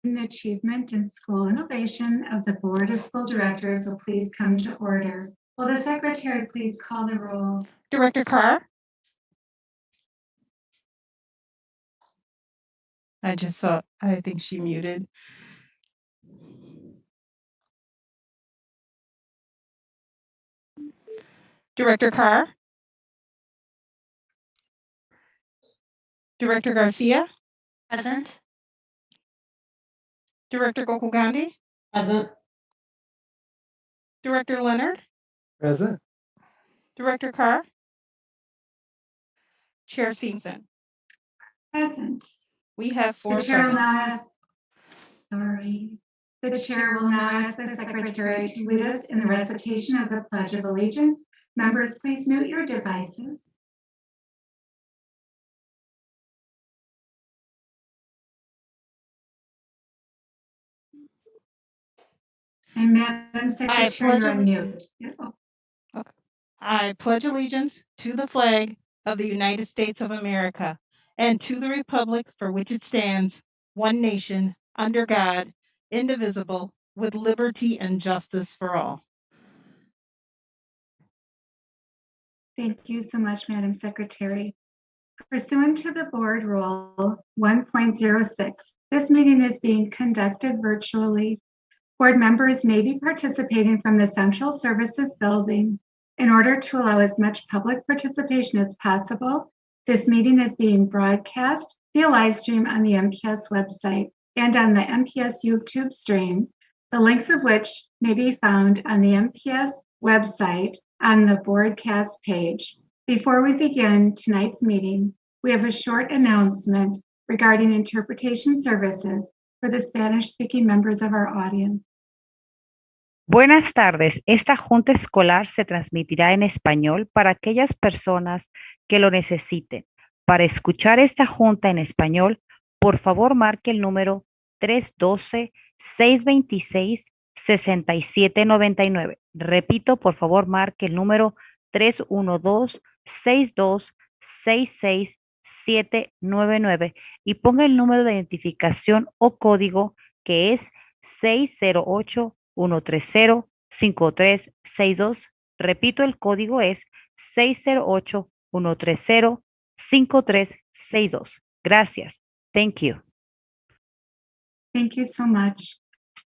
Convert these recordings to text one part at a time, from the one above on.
Achievement and School Innovation of the Board of School Directors will please come to order. Will the secretary please call the roll? Director Carr? I think she muted. Director Carr? Director Garcia? Present. Director Gokul Gandhi? Present. Director Leonard? Present. Director Carr? Chair Simpson? Present. We have four The chair will present. now ask, The chair will now ask the secretary to lead us in the recitation of the Pledge of Allegiance. Members, please mute your devices. And Madam Secretary, you're on mute. I pledge allegiance to the flag of the United States of America and to the republic for which it stands, one nation, under God, indivisible, with liberty and justice for all. Thank you so much, Madam Secretary. Pursuant to the Board Rule 1.06, this meeting is being conducted virtually. Board members may be participating from the Central Services Building. In order to allow as much public participation as possible, this meeting is being broadcast via live stream on the MPS website and on the MPS YouTube stream, the links of which may be found on the MPS website on the broadcast page. Before we begin tonight's meeting, we have a short announcement regarding interpretation services for the Spanish-speaking members of our audience. Buenas tardes. Esta junta escolar se transmitirá en español para aquellas personas que lo necesiten. Para escuchar esta junta en español, por favor marque el número 312-626-6799. Repito, por favor marque el número 312-6266-799 y ponga el número de identificación o código que es 608-130-5362. Repito, el código es 608-130-5362. Gracias. Thank you. Thank you so much.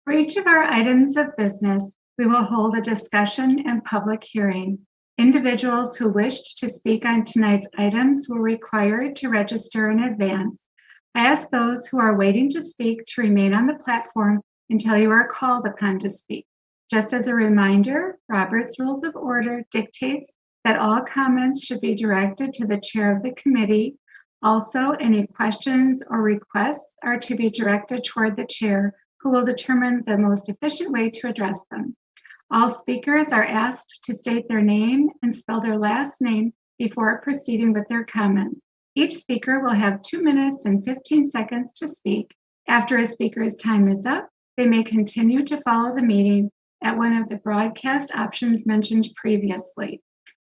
For each of our items of business, we will hold a discussion and public hearing. Individuals who wished to speak on tonight's items were required to register in advance. I ask those who are waiting to speak to remain on the platform until you are called upon to speak. Just as a reminder, Robert's Rules of Order dictates that all comments should be directed to the chair of the committee. Also, any questions or requests are to be directed toward the chair, who will determine the most efficient way to address them. All speakers are asked to state their name and spell their last name before proceeding with their comments. Each speaker will have 2 minutes and 15 seconds to speak. After a speaker's time is up, they may continue to follow the meeting at one of the broadcast options mentioned previously.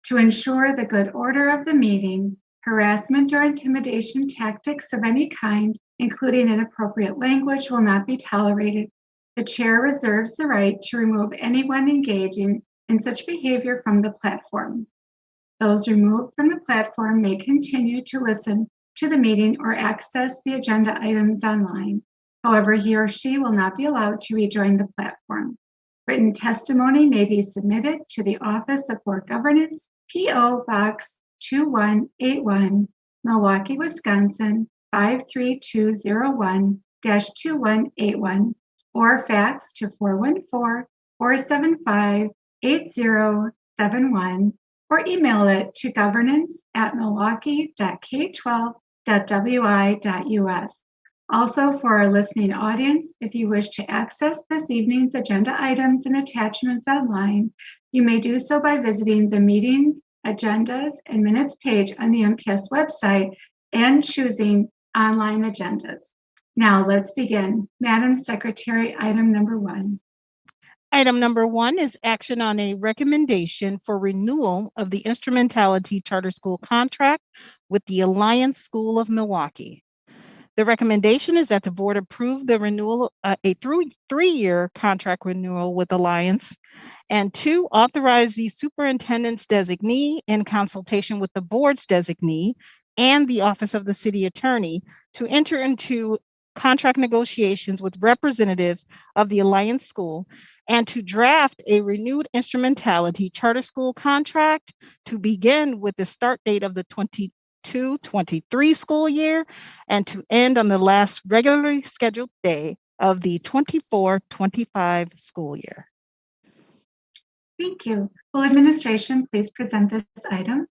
To ensure the good order of the meeting, harassment or intimidation tactics of any kind, including inappropriate language, will not be tolerated. The chair reserves the right to remove anyone engaging in such behavior from the platform. Those removed from the platform may continue to listen to the meeting or access the agenda items online. However, he or she will not be allowed to rejoin the platform. Written testimony may be submitted to the Office of Board Governance, P.O. Box 2181, Milwaukee, Wisconsin 53201-2181, or fax to 414-475-8071, or email it to governance@milwaukee.k12.wi.us. Also, for our listening audience, if you wish to access this evening's agenda items and attachments online, you may do so by visiting the meetings, agendas, and minutes page on the MPS website and choosing online agendas. Now let's begin. Madam Secretary, item number 1. Item number 1 is action on a recommendation for renewal of the Instrumentality Charter School contract with the Alliance School of Milwaukee. The recommendation is that the board approve the renewal, a three-year contract renewal with Alliance, and 2, authorize the superintendent's designee in consultation with the board's designee and the Office of the City Attorney to enter into contract negotiations with representatives of the Alliance School and to draft a renewed Instrumentality charter school contract to begin with the start date of the 22-23 school year and to end on the last regularly scheduled day of the 24-25 school year. Thank you. Will administration please present this item?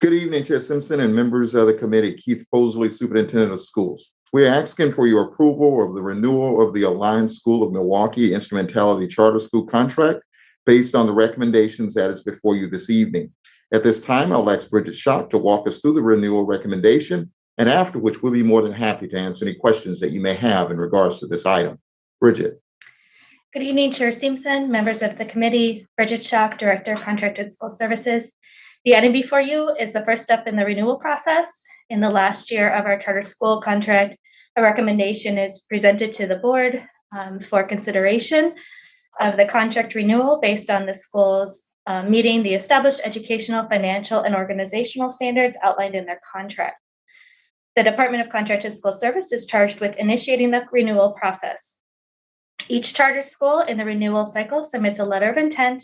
Good evening, Chair Simpson and members of the committee. Keith Posley, Superintendent of Schools. We are asking for your approval of the renewal of the Alliance School of Milwaukee Instrumentality Charter School contract based on the recommendations that is before you this evening. At this time, I'll ask Bridget Schock to walk us through the renewal recommendation, and after which we'll be more than happy to answer any questions that you may have in regards to this item. Bridget. Good evening, Chair Simpson, members of the committee, Bridget Schock, Director of Contracted School Services. The item before you is the first step in the renewal process. In the last year of our charter school contract, a recommendation is presented to the board for consideration of the contract renewal based on the school's meeting the established educational, financial, and organizational standards outlined in their contract. The Department of Contracted School Service is charged with initiating the renewal process. Each charter school in the renewal cycle submits a letter of intent,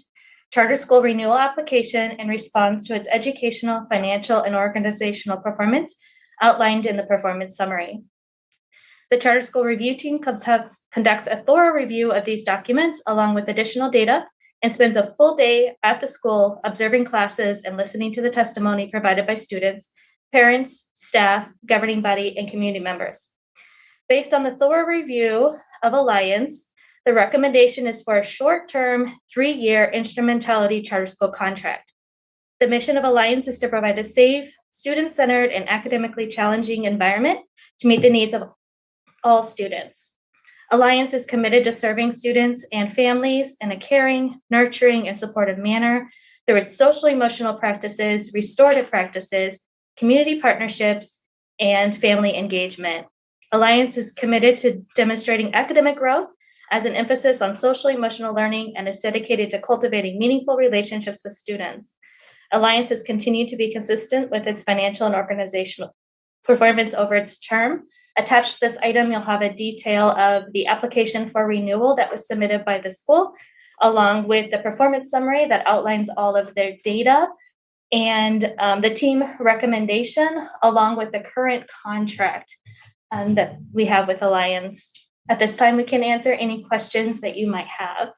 charter school renewal application in response to its educational, financial, and organizational performance outlined in the performance summary. The charter school review team conducts a thorough review of these documents along with additional data and spends a full day at the school observing classes and listening to the testimony provided by students, parents, staff, governing body, and community members. Based on the thorough review of Alliance, the recommendation is for a short-term 3-year Instrumentality charter school contract. The mission of Alliance is to provide a safe, student-centered, and academically challenging environment to meet the needs of all students. Alliance is committed to serving students and families in a caring, nurturing, and supportive manner through its social-emotional practices, restorative practices, community partnerships, and family engagement. Alliance is committed to demonstrating academic growth as an emphasis on social-emotional learning and is dedicated to cultivating meaningful relationships with students. Alliance has continued to be consistent with its financial and organizational performance over its term. Attached to this item, you'll have a detail of the application for renewal that was submitted by the school, along with the performance summary that outlines all of their data and the team recommendation, along with the current contract that we have with Alliance. At this time, we can answer any questions that you might have.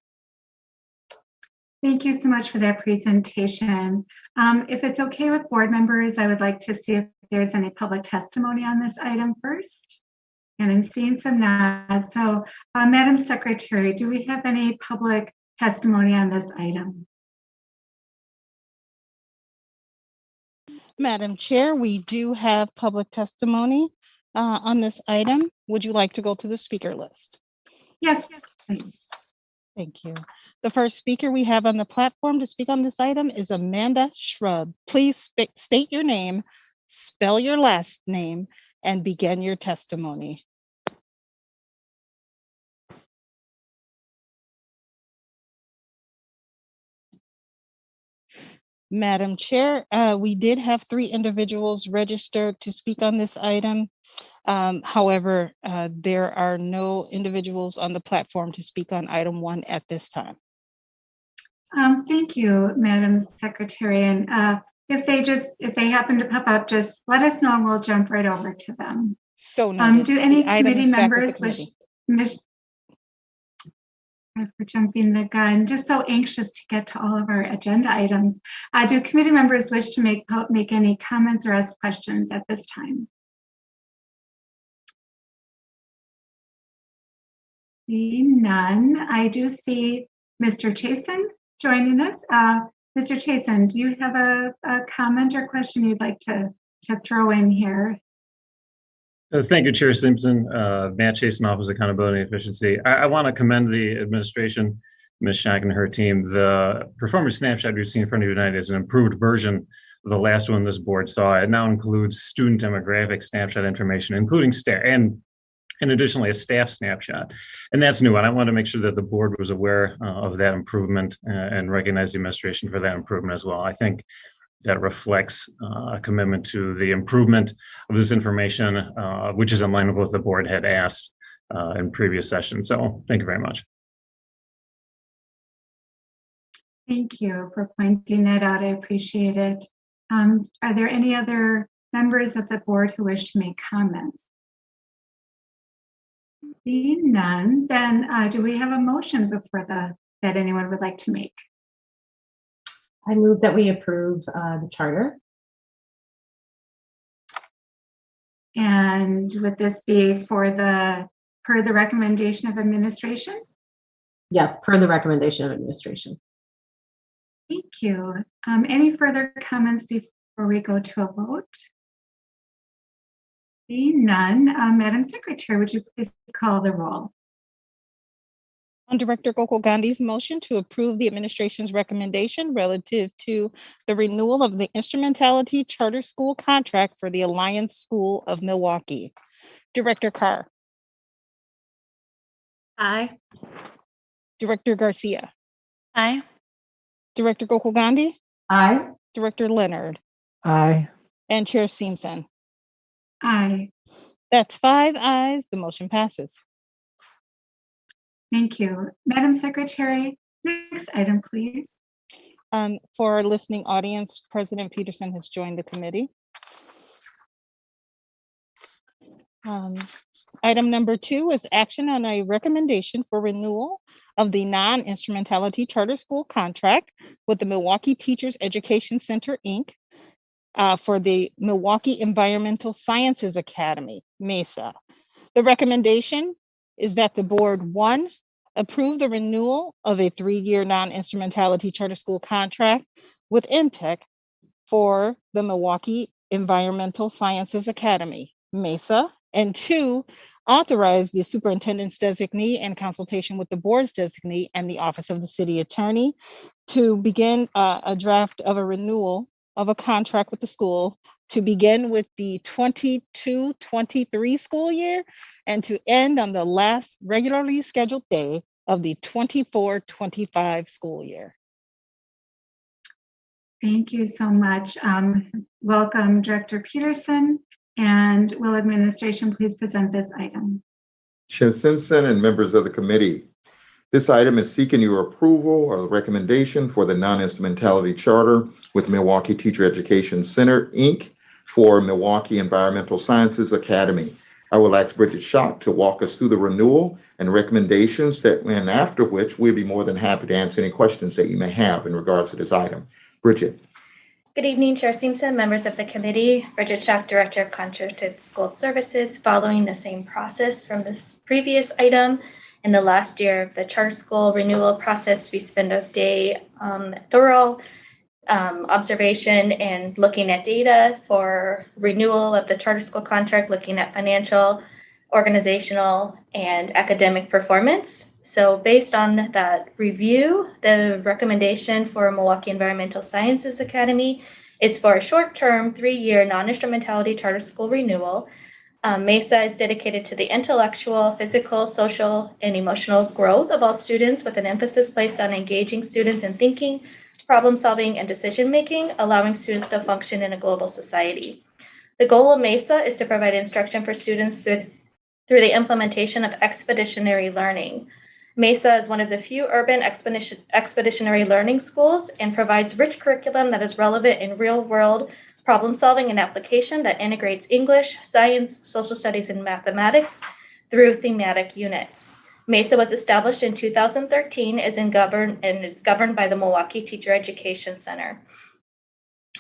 Thank you so much for that presentation. If it's okay with board members, I would like to see if there's any public testimony on this item first. And I'm seeing some nods. So, Madam Secretary, do we have any public testimony on this item? Madam Chair, we do have public testimony on this item. Would you like to go to the speaker list? Yes, please. Thank you. The first speaker we have on the platform to speak on this item is Amanda Shrub. Please state your name, spell your last name, and begin your testimony. Madam Chair, we did have 3 individuals registered to speak on this item. However, there are no individuals on the platform to speak on item 1 at this time. Thank you, Madam Secretary. And if they happen to pop up, just let us know and we'll jump right over to them. So noted. Do any The item committee is back with the members committee. for jumping the gun, just so anxious to get to all of our agenda items. Do committee members wish to make any comments or ask questions at this time? Seeing none. I do see Mr. Chasen joining us. Mr. Chasen, do you have a comment or question you'd like to throw in here? Thank you, Chair Simpson. Matt Chasen, Office of Accountability and Efficiency. I want to commend the administration, Ms. Schock and her team. The performance snapshot you're seeing in front of you tonight is an improved version the last one this board saw. It now includes student demographic snapshot information, including staff and additionally a staff snapshot. And that's new. And I want to make sure that the board was aware of that improvement and recognize the administration for that improvement as well. I think that reflects a commitment to the improvement of this information, which is in line with what the board had asked in previous sessions. So thank you very much. Thank you for pointing that out. I appreciate it. Are there any other members of the board who wish to make comments? Seeing none, then do we have a motion that anyone would like to make? I move that we approve the charter. And would this be per the recommendation of administration? Yes, per the recommendation of administration. Thank you. Any further comments before we go to a vote? Seeing none, Madam Secretary, would you please call the roll? On Director Gokul Gandhi's motion to approve the administration's recommendation relative to the renewal of the Instrumentality Charter School contract for the Alliance School of Milwaukee. Director Carr. Aye. Director Garcia. Aye. Director Gokul Gandhi. Aye. Director Leonard. Aye. And Chair Simpson. Aye. That's 5 ayes. The motion passes. Thank you. Madam Secretary, next item, please. For our listening audience, President Peterson has joined the committee. Item number 2 is action on a recommendation for renewal of the non-instrumentality charter school contract with the Milwaukee Teachers Education Center, Inc. For the Milwaukee Environmental Sciences Academy, MESA. The recommendation is that the board, 1, approve the renewal of a 3-year non-instrumentality charter school contract with Intech for the Milwaukee Environmental Sciences Academy, MESA, and 2, authorize the superintendent's designee in consultation with the board's designee and the office of the city attorney to begin a draft of a renewal of a contract with the school to begin with the 22-23 school year and to end on the last regularly scheduled day of the 24-25 school year. Thank you so much. Welcome, Director Peterson. And will administration please present this item? Chair Simpson and members of the committee, this item is seeking your approval of the recommendation for the non-instrumentality charter with Milwaukee Teacher Education Center, Inc. for Milwaukee Environmental Sciences Academy. I will ask Bridget Schock to walk us through the renewal and recommendations and after which we'll be more than happy to answer any questions that you may have in regards to this item. Bridget. Good evening, Chair Simpson, members of the committee. Bridget Schock, Director of Contracted School Services. Following the same process from this previous item, in the last year of the charter school renewal process, we spent a day thorough observation and looking at data for renewal of the charter school contract, looking at financial, organizational, and academic performance. So based on that review, the recommendation for Milwaukee Environmental Sciences Academy is for a short-term 3-year non-instrumentality charter school renewal. MESA is dedicated to the intellectual, physical, social, and emotional growth of all students with an emphasis placed on engaging students in thinking, problem solving, and decision making, allowing students to function in a global society. The goal of MESA is to provide instruction for students through the implementation of expeditionary learning. MESA is one of the few urban expeditionary learning schools and provides rich curriculum that is relevant in real-world problem solving and application that integrates English, science, social studies, and mathematics through thematic units. MESA was established in 2013 and is governed by the Milwaukee Teacher Education Center.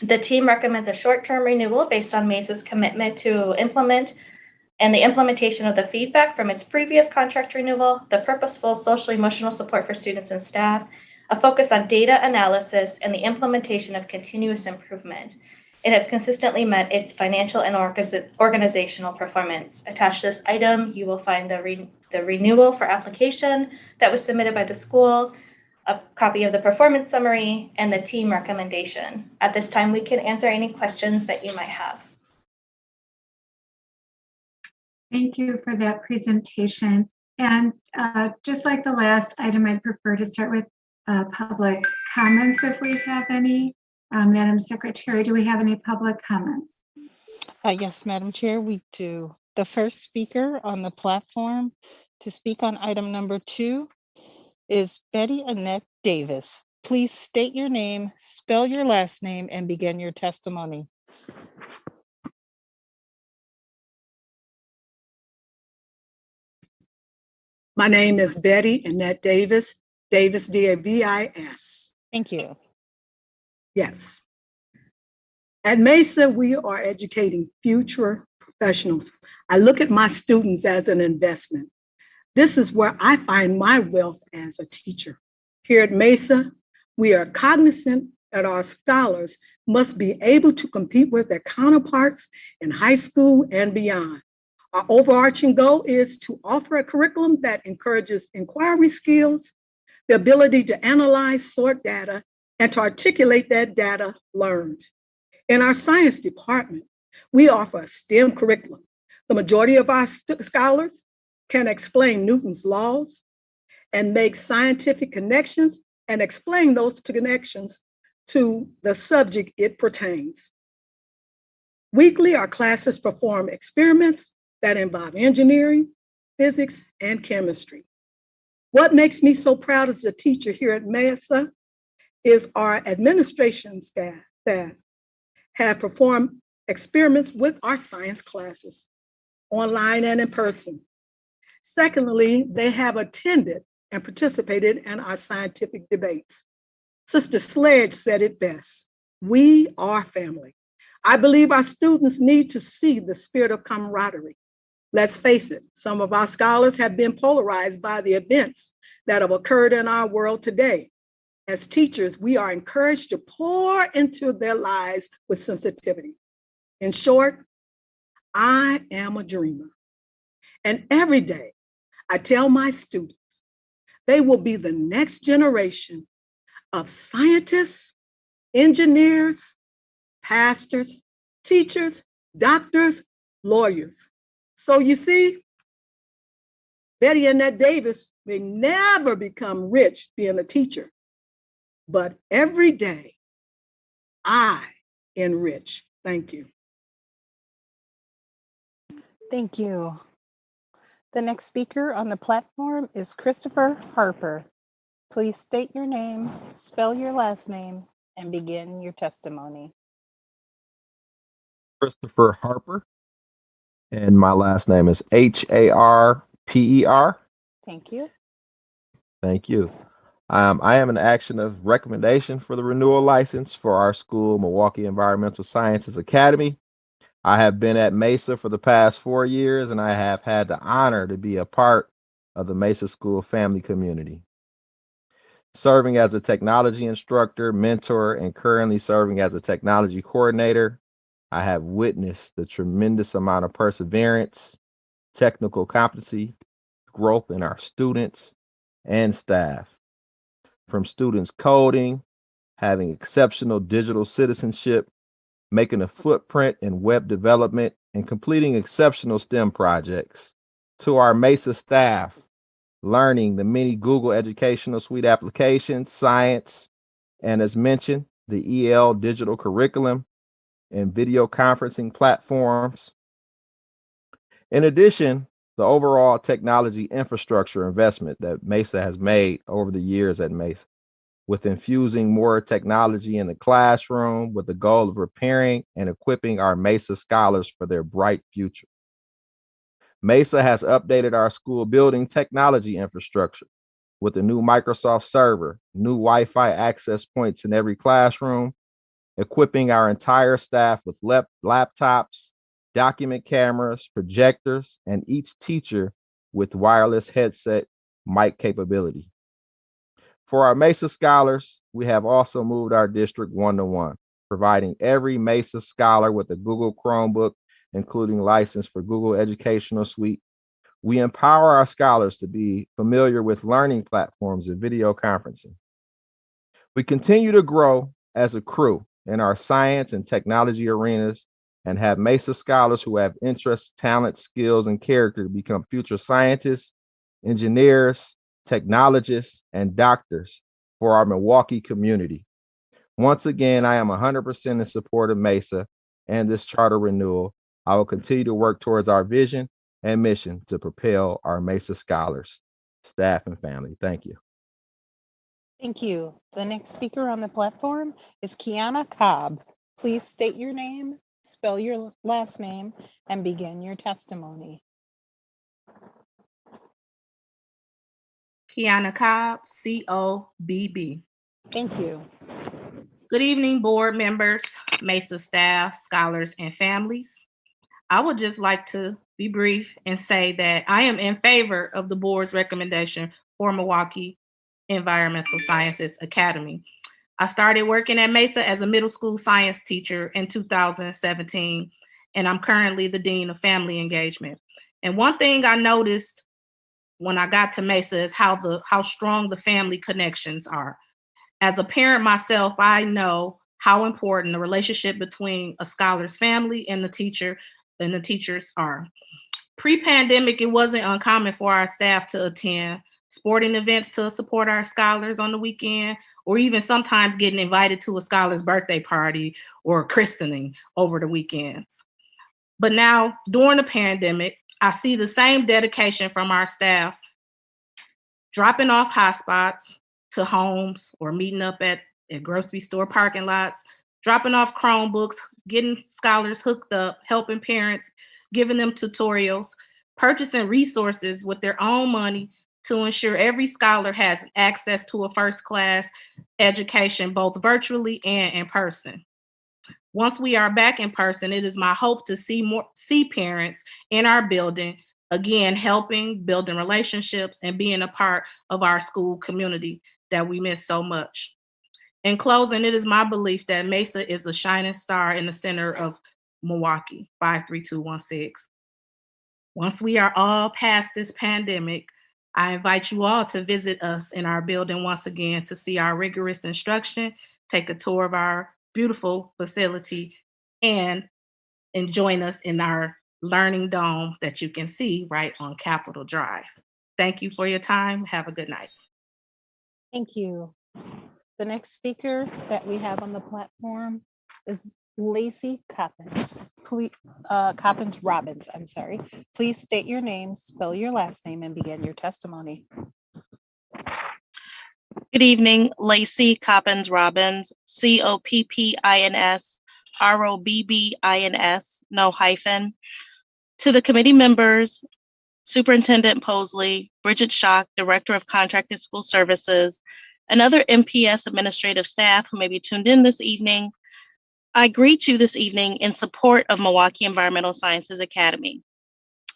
The team recommends a short-term renewal based on MESA's commitment to implement and the implementation of the feedback from its previous contract renewal, the purposeful social-emotional support for students and staff, a focus on data analysis, and the implementation of continuous improvement. It has consistently met its financial and organizational performance. Attached to this item, you will find the renewal for application that was submitted by the school, a copy of the performance summary, and the team recommendation. At this time, we can answer any questions that you might have. Thank you for that presentation. And just like the last item, I'd prefer to start with public comments if we have any. Madam Secretary, do we have any public comments? Yes, Madam Chair, we do. The first speaker on the platform to speak on item number 2 is Betty Annette Davis. Please state your name, spell your last name, and begin your testimony. My name is Betty Annette Davis, Davis, D-A-V-I-S. Thank you. Yes. At Mesa, we are educating future professionals. I look at my students as an investment. This is where I find my wealth as a teacher. Here at Mesa, we are cognizant that our scholars must be able to compete with their counterparts in high school and beyond. Our overarching goal is to offer a curriculum that encourages inquiry skills, the ability to analyze, sort data, and to articulate that data learned. In our science department, we offer a STEM curriculum. The majority of our scholars can explain Newton's laws and make scientific connections and explain those connections to the subject it pertains. Weekly, our classes perform experiments that involve engineering, physics, and chemistry. What makes me so proud as a teacher here at Mesa is our administration staff have performed experiments with our science classes, online and in person. Secondly, they have attended and participated in our scientific debates. Sister Sledge said it best, we are family. I believe our students need to see the spirit of camaraderie. Let's face it, some of our scholars have been polarized by the events that have occurred in our world today. As teachers, we are encouraged to pour into their lives with sensitivity. In short, I am a dreamer. And every day, I tell my students, they will be the next generation of scientists, engineers, pastors, teachers, doctors, lawyers. So you see, Betty Annette Davis may never become rich being a teacher, but every day I enrich. Thank you. Thank you. The next speaker on the platform is Christopher Harper. Please state your name, spell your last name, and begin your testimony. Christopher Harper, and my last name is Harper. Thank you. Thank you. I am an action of recommendation for the renewal license for our school, Milwaukee Environmental Sciences Academy. I have been at Mesa for the past 4 years, and I have had the honor to be a part of the Mesa School family community. Serving as a technology instructor, mentor, and currently serving as a technology coordinator, I have witnessed the tremendous amount of perseverance, technical competency, growth in our students and staff. From students coding, having exceptional digital citizenship, making a footprint in web development, and completing exceptional STEM projects, to our Mesa staff, learning the many Google Educational Suite applications, science, and as mentioned, the EL digital curriculum and video conferencing platforms. In addition, the overall technology infrastructure investment that Mesa has made over the years at Mesa, with infusing more technology in the classroom with the goal of preparing and equipping our Mesa scholars for their bright future. Mesa has updated our school building technology infrastructure with a new Microsoft server, new Wi-Fi access points in every classroom, equipping our entire staff with laptops, document cameras, projectors, and each teacher with wireless headset mic capability. For our Mesa scholars, we have also moved our district one-to-one, providing every Mesa scholar with a Google Chromebook, including license for Google Educational Suite. We empower our scholars to be familiar with learning platforms and video conferencing. We continue to grow as a crew in our science and technology arenas and have Mesa scholars who have interests, talent, skills, and character to become future scientists, engineers, technologists, and doctors for our Milwaukee community. Once again, I am 100% in support of Mesa and this charter renewal. I will continue to work towards our vision and mission to propel our Mesa scholars, staff, and family. Thank you. Thank you. The next speaker on the platform is Kiana Cobb. Please state your name, spell your last name, and begin your testimony. Kiana Cobb, C-O-B-B. Thank you. Good evening, board members, Mesa staff, scholars, and families. I would just like to be brief and say that I am in favor of the board's recommendation for Milwaukee Environmental Sciences Academy. I started working at Mesa as a middle school science teacher in 2017, and I'm currently the Dean of Family Engagement. And one thing I noticed when I got to Mesa is how strong the family connections are. As a parent myself, I know how important the relationship between a scholar's family and the teachers are. Pre-pandemic, it wasn't uncommon for our staff to attend sporting events to support our scholars on the weekend, or even sometimes getting invited to a scholar's birthday party or christening over the weekends. But now, during the pandemic, I see the same dedication from our staff, dropping off hotspots to homes or meeting up at grocery store parking lots, dropping off Chromebooks, getting scholars hooked up, helping parents, giving them tutorials, purchasing resources with their own money to ensure every scholar has access to a first-class education, both virtually and in person. Once we are back in person, it is my hope to see parents in our building, again, helping, building relationships, and being a part of our school community that we miss so much. In closing, it is my belief that Mesa is a shining star in the center of Milwaukee, 53216. Once we are all past this pandemic, I invite you all to visit us in our building once again to see our rigorous instruction, take a tour of our beautiful facility, and join us in our learning dome that you can see right on Capitol Drive. Thank you for your time. Have a good night. Thank you. The next speaker that we have on the platform is Lacey Coppins. Coppins Robbins, I'm sorry. Please state your name, spell your last name, and begin your testimony. Good evening, Lacey Coppins Robbins, Coppins Robbins, no hyphen. To the committee members, Superintendent Posley, Bridget Schock, Director of Contracted School Services, and other MPS administrative staff who may be tuned in this evening, I greet you this evening in support of Milwaukee Environmental Sciences Academy.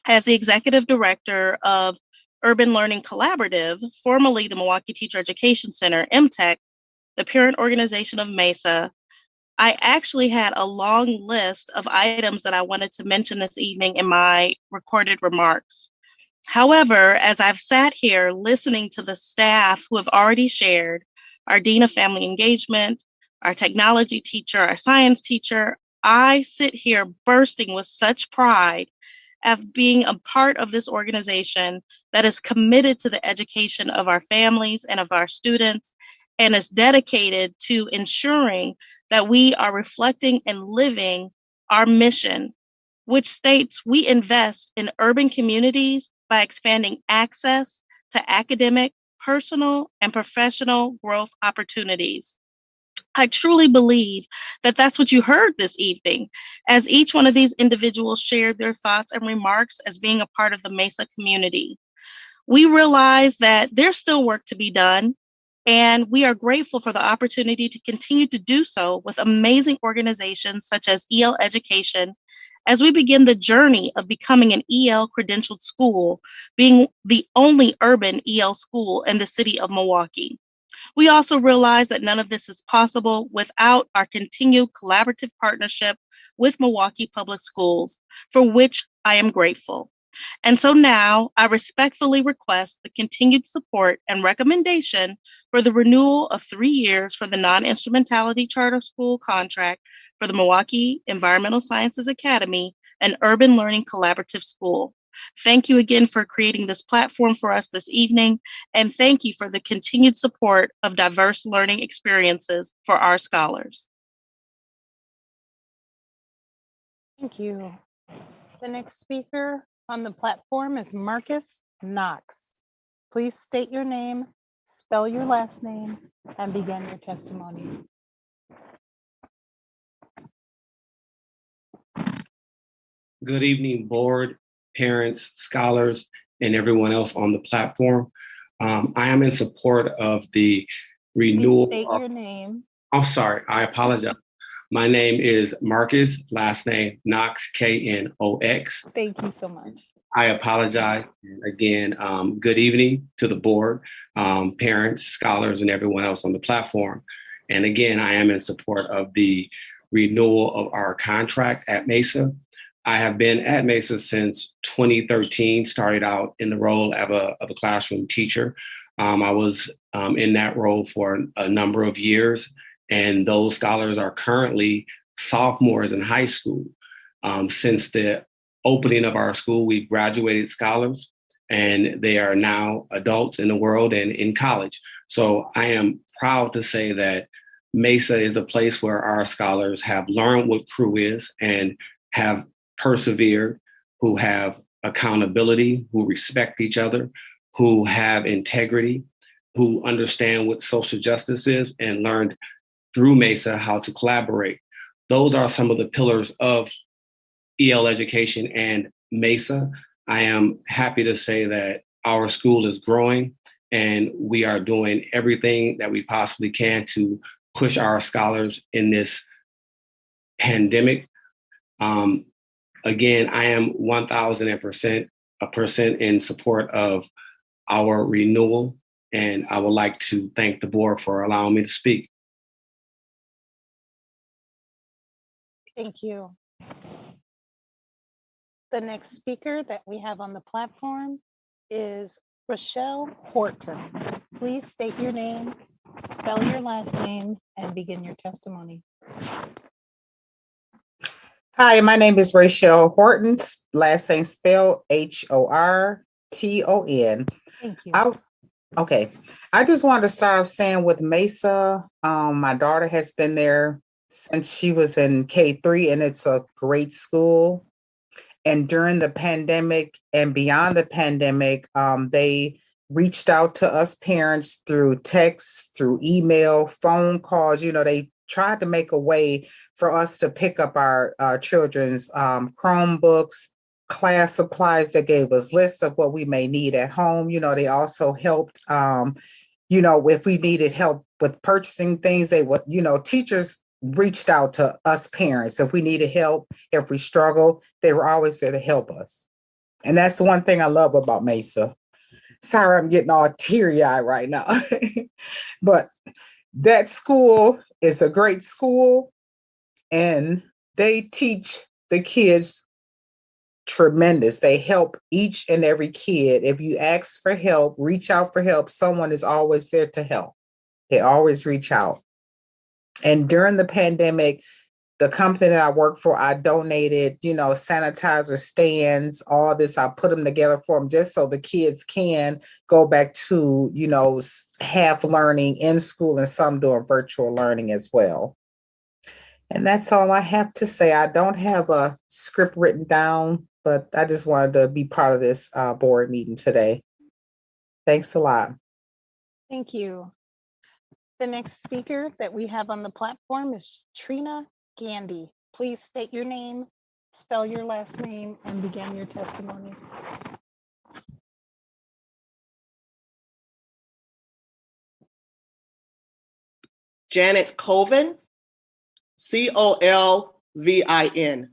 As the Executive Director of Urban Learning Collaborative, formerly the Milwaukee Teacher Education Center, MTEC, the parent organization of Mesa, I actually had a long list of items that I wanted to mention this evening in my recorded remarks. However, as I've sat here listening to the staff who have already shared, our Dean of Family Engagement, our technology teacher, our science teacher, I sit here bursting with such pride of being a part of this organization that is committed to the education of our families and of our students, and is dedicated to ensuring that we are reflecting and living our mission, which states we invest in urban communities by expanding access to academic, personal, and professional growth opportunities. I truly believe that that's what you heard this evening, as each one of these individuals shared their thoughts and remarks as being a part of the Mesa community. We realize that there's still work to be done, and we are grateful for the opportunity to continue to do so with amazing organizations such as EL Education, as we begin the journey of becoming an EL credentialed school, being the only urban EL school in the city of Milwaukee. We also realize that none of this is possible without our continued collaborative partnership with Milwaukee Public Schools, for which I am grateful. And so now I respectfully request the continued support and recommendation for the renewal of 3 years for the non-instrumentality charter school contract for the Milwaukee Environmental Sciences Academy and Urban Learning Collaborative School. Thank you again for creating this platform for us this evening, and thank you for the continued support of diverse learning experiences for our scholars. Thank you. The next speaker on the platform is Marcus Knox. Please state your name, spell your last name, and begin your testimony. Good evening, board, parents, scholars, and everyone else on the platform. I am in support of the renewal. Please state your name. I'm sorry, I apologize. My name is Marcus, last name Knox, Knox. Thank you so much. I apologize. Again, good evening to the board, parents, scholars, and everyone else on the platform. And again, I am in support of the renewal of our contract at Mesa. I have been at Mesa since 2013, started out in the role of a classroom teacher. I was in that role for a number of years, and those scholars are currently sophomores in high school. Since the opening of our school, we've graduated scholars, and they are now adults in the world and in college. So I am proud to say that Mesa is a place where our scholars have learned what crew is and have persevered, who have accountability, who respect each other, who have integrity, who understand what social justice is, and learned through Mesa how to collaborate. Those are some of the pillars of EL education and Mesa. I am happy to say that our school is growing, and we are doing everything that we possibly can to push our scholars in this pandemic. Again, I am 1,000% in support of our renewal, and I would like to thank the board for allowing me to speak. Thank you. The next speaker that we have on the platform is Rochelle Horton. Please state your name, spell your last name, and begin your testimony. Hi, my name is Rochelle Horton, last name spelled Horton. Thank you. Okay, I just wanted to start off saying with Mesa, my daughter has been there since she was in K3, and it's a great school. And during the pandemic and beyond the pandemic, they reached out to us parents through text, through email, phone calls. You know, they tried to make a way for us to pick up our children's Chromebooks, class supplies. That gave us lists of what we may need at home. You know, they also helped, you know, if we needed help with purchasing things, they would, you know, teachers reached out to us parents. If we needed help, if we struggled, they were always there to help us. And that's the one thing I love about Mesa. Sorry, I'm getting all teary-eyed right now. But that school is a great school, and they teach the kids tremendous. They help each and every kid. If you ask for help, reach out for help, someone is always there to help. They always reach out. And during the pandemic, the company that I work for, I donated, you know, sanitizer stands, all this. I put them together for them just so the kids can go back to, you know, half learning in school and some doing virtual learning as well. And that's all I have to say. I don't have a script written down, but I just wanted to be part of this board meeting today. Thanks a lot. Thank you. The next speaker that we have on the platform is Trina Gandy. Please state your name, spell your last name, and begin your testimony. Janet Colvin, Colvin.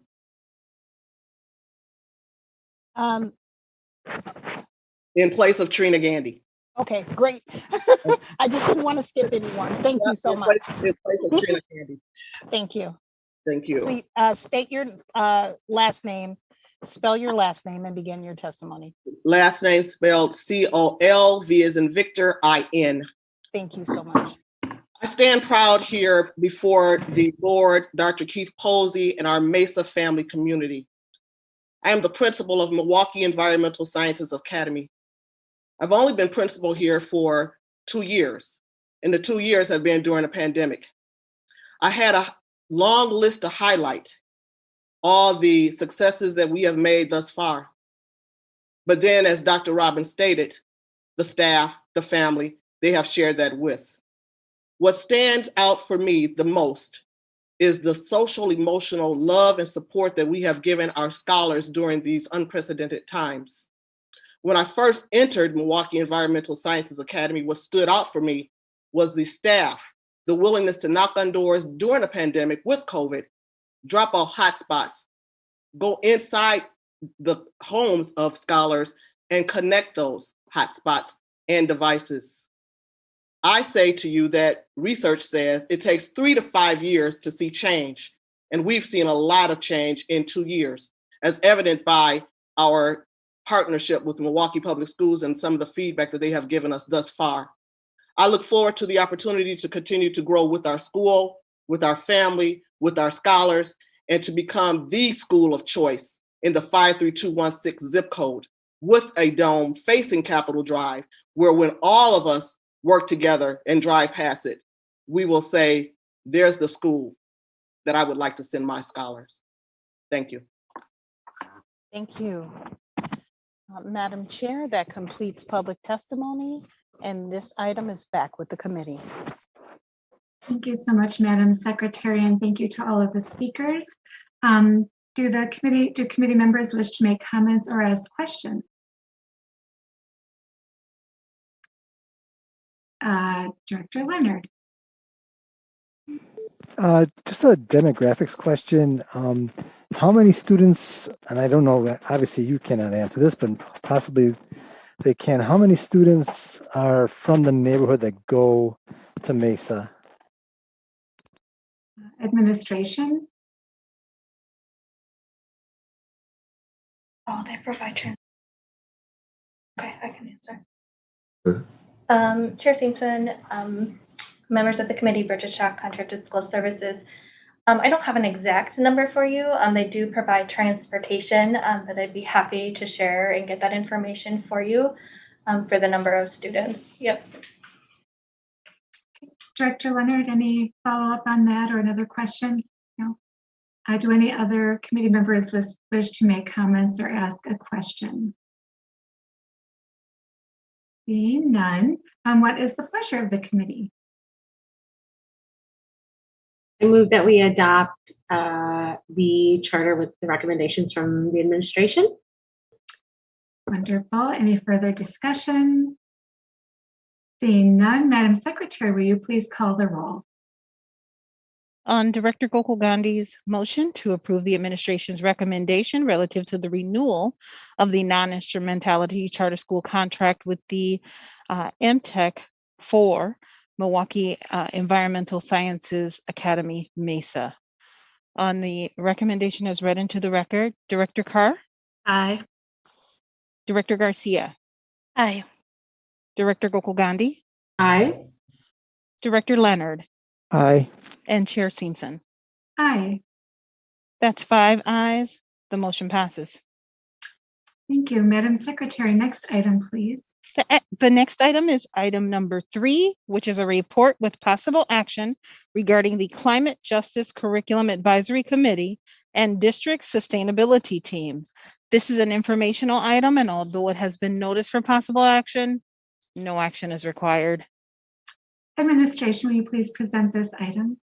In place of Trina Gandy. Okay, great. I just didn't want to skip anyone. Thank you so much. In place of Trina Gandy. Thank you. Thank you. Please state your last name, Spell your last name and begin your testimony. Last name spelled Col, V as in Victor, I-N. Thank you so much. I stand proud here before the board, Dr. Keith Posey, and our Mesa family community. I am the principal of Milwaukee Environmental Sciences Academy. I've only been principal here for 2 years, and the 2 years have been during the pandemic. I had a long list to highlight all the successes that we have made thus far. But then, as Dr. Robbins stated, the staff, the family, they have shared that with. What stands out for me the most is the social, emotional love and support that we have given our scholars during these unprecedented times. When I first entered Milwaukee Environmental Sciences Academy, what stood out for me was the staff, the willingness to knock on doors during the pandemic with COVID, drop off hotspots, go inside the homes of scholars and connect those hotspots and devices. I say to you that research says it takes 3 to 5 years to see change. And we've seen a lot of change in 2 years, as evident by our partnership with Milwaukee Public Schools and some of the feedback that they have given us thus far. I look forward to the opportunity to continue to grow with our school, with our family, with our scholars, and to become the school of choice in the 53216 zip code with a dome facing Capitol Drive, where when all of us work together and drive past it, we will say, there's the school that I would like to send my scholars. Thank you. Thank you. Madam Chair, that completes public testimony, and this item is back with the committee. Thank you so much, Madam Secretary, and thank you to all of the speakers. Do committee members wish to make comments or ask questions? Director Leonard. Just a demographics question. How many students, and I don't know, obviously you cannot answer this, but possibly they can. How many students are from the neighborhood that go to Mesa? Administration. Oh, they provide trans. Okay, I can answer. Sure. Chair Simpson, members of the committee, Bridget Schock, Contracted School Services. I don't have an exact number for you. They do provide transportation, but I'd be happy to share and get that information for you for the number of students. Yep. Director Leonard, any follow-up on that or another question? No. Do any other committee members wish to make comments or ask a question? Seeing none, what is the pleasure of the committee? I move that we adopt the charter with the recommendations from the administration. Wonderful. Any further discussion? Seeing none, Madam Secretary, will you please call the roll? On Director Gokul Gandhi's motion to approve the administration's recommendation relative to the renewal of the non-instrumentality charter school contract with the MTech for Milwaukee Environmental Sciences Academy, Mesa. On the recommendation as read into the record, Director Carr? Aye. Director Garcia? Aye. Director Gokul Gandhi? Aye. Director Leonard? Aye. And Chair Simpson? Aye. That's 5 ayes. The motion passes. Thank you. Madam Secretary, next item, please. The next item is item number 3, which is a report with possible action regarding the Climate Justice Curriculum Advisory Committee and District Sustainability Team. This is an informational item, and although it has been noticed for possible action, no action is required. Administration, will you please present this item?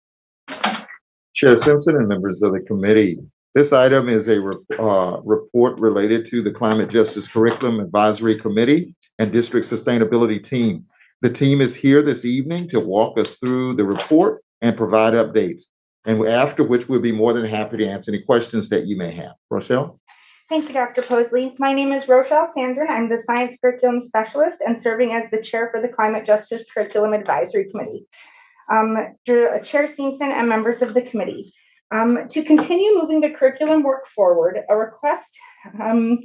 Chair Simpson and members of the committee, this item is a report related to the Climate Justice Curriculum Advisory Committee and District Sustainability Team. The team is here this evening to walk us through the report and provide updates, and after which we'll be more than happy to answer any questions that you may have. Rochelle? Thank you, Dr. Posley. My name is Rochelle Sandrin. I'm the Science Curriculum Specialist and serving as the Chair for the Climate Justice Curriculum Advisory Committee. Chair Simpson and members of the committee, To continue moving the curriculum work forward, a request, I'm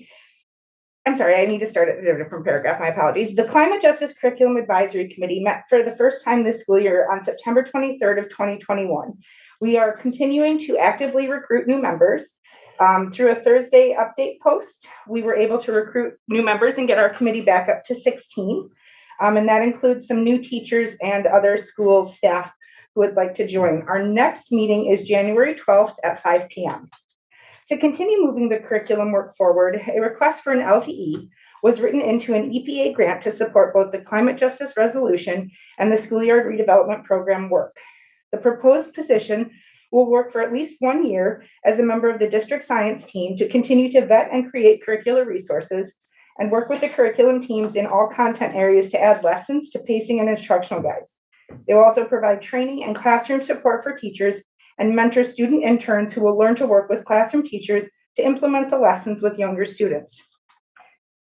sorry, I need to start at a different paragraph, my apologies. The Climate Justice Curriculum Advisory Committee met for the first time this school year on September 23rd of 2021. We are continuing to actively recruit new members. Through a Thursday update post, we were able to recruit new members and get our committee back up to 16. And that includes some new teachers and other school staff who would like to join. Our next meeting is January 12th at 5 p.m. To continue moving the curriculum work forward, a request for an LTE was written into an EPA grant to support both the climate justice resolution and the schoolyard redevelopment program work. The proposed position will work for at least 1 year as a member of the district science team to continue to vet and create curricular resources and work with the curriculum teams in all content areas to add lessons to pacing and instructional guides. They will also provide training and classroom support for teachers and mentor student interns who will learn to work with classroom teachers to implement the lessons with younger students.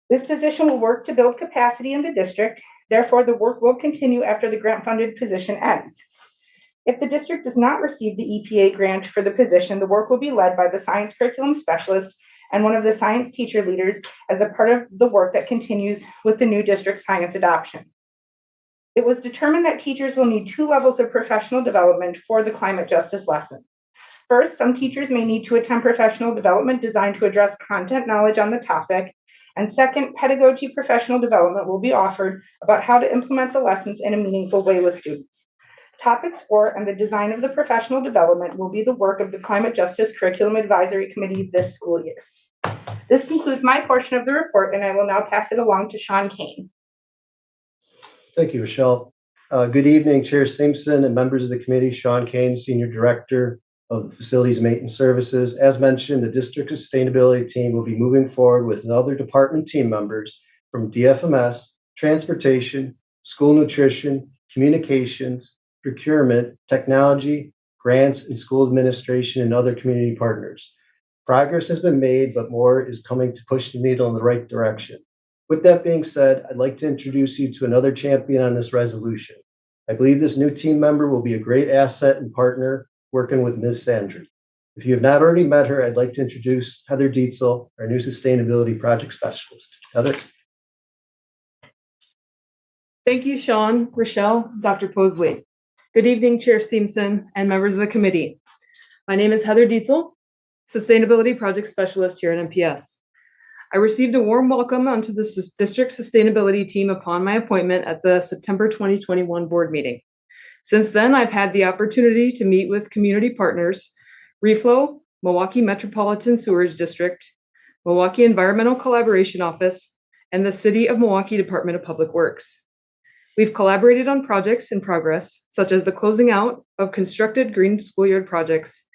This position will work to build capacity in the district. Therefore, the work will continue after the grant-funded position ends. If the district does not receive the EPA grant for the position, the work will be led by the science curriculum specialist and one of the science teacher leaders as a part of the work that continues with the new district science adoption. It was determined that teachers will need 2 levels of professional development for the climate justice lesson. First, some teachers may need to attend professional development designed to address content knowledge on the topic. And second, pedagogy professional development will be offered about how to implement the lessons in a meaningful way with students. Topics for and the design of the professional development will be the work of the Climate Justice Curriculum Advisory Committee this school year. This concludes my portion of the report, and I will now pass it along to Sean Kane. Thank you, Rochelle. Good evening, Chair Simpson and members of the committee. Sean Kane, Senior Director of Facilities Maintenance Services. As mentioned, the district sustainability team will be moving forward with other department team members from DFMS, transportation, school nutrition, communications, procurement, technology, grants, and school administration, and other community partners. Progress has been made, but more is coming to push the needle in the right direction. With that being said, I'd like to introduce you to another champion on this resolution. I believe this new team member will be a great asset and partner working with Ms. Sandry. If you have not already met her, I'd like to introduce Heather Dietzel, our new Sustainability Project Specialist. Heather. Thank you, Sean, Rochelle, Dr. Posley. Good evening, Chair Simpson and members of the committee. My name is Heather Dietzel, Sustainability Project Specialist here at MPS. I received a warm welcome onto the district sustainability team upon my appointment at the September 2021 board meeting. Since then, I've had the opportunity to meet with community partners, Reflow, Milwaukee Metropolitan Sewers District, Milwaukee Environmental Collaboration Office, and the City of Milwaukee Department of Public Works. We've collaborated on projects in progress, such as the closing out of constructed green schoolyard projects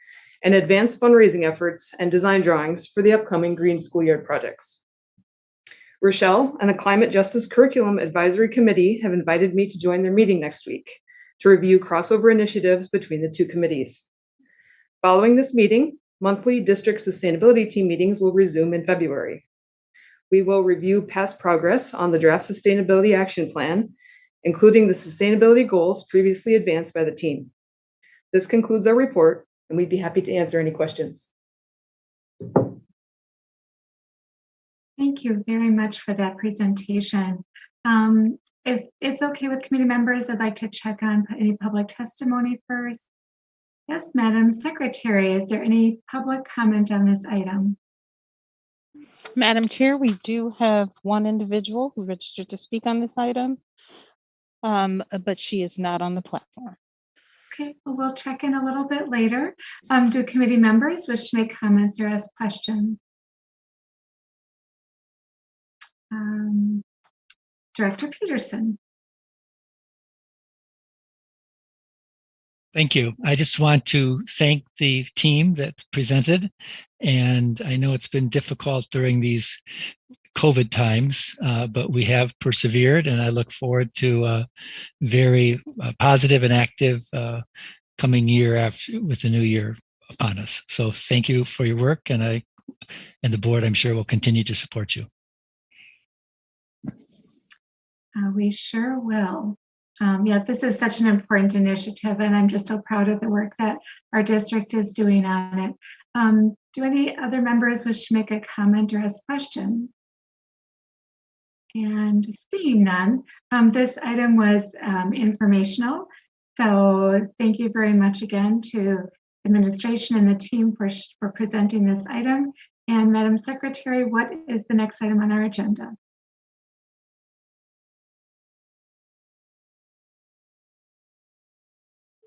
and advanced fundraising efforts and design drawings for the upcoming green schoolyard projects. Rochelle and the Climate Justice Curriculum Advisory Committee have invited me to join their meeting next week to review crossover initiatives between the two committees. Following this meeting, monthly district sustainability team meetings will resume in February. We will review past progress on the draft sustainability action plan, including the sustainability goals previously advanced by the team. This concludes our report, and we'd be happy to answer any questions. Thank you very much for that presentation. If it's okay with committee members, I'd like to check on any public testimony first. Yes, Madam Secretary, is there any public comment on this item? Madam Chair, we do have one individual who registered to speak on this item, but she is not on the platform. Okay, well, we'll check in a little bit later. Do committee members wish to make comments or ask questions? Director Peterson. Thank you. I just want to thank the team that presented, and I know it's been difficult during these COVID times, but we have persevered, and I look forward to a very positive and active coming year after with the new year upon us. So thank you for your work, and the board, I'm sure, will continue to support you. We sure will. Yeah, this is such an important initiative, and I'm just so proud of the work that our district is doing on it. Do any other members wish to make a comment or ask questions? And seeing none, this item was informational. So thank you very much again to administration and the team for presenting this item. And Madam Secretary, what is the next item on our agenda?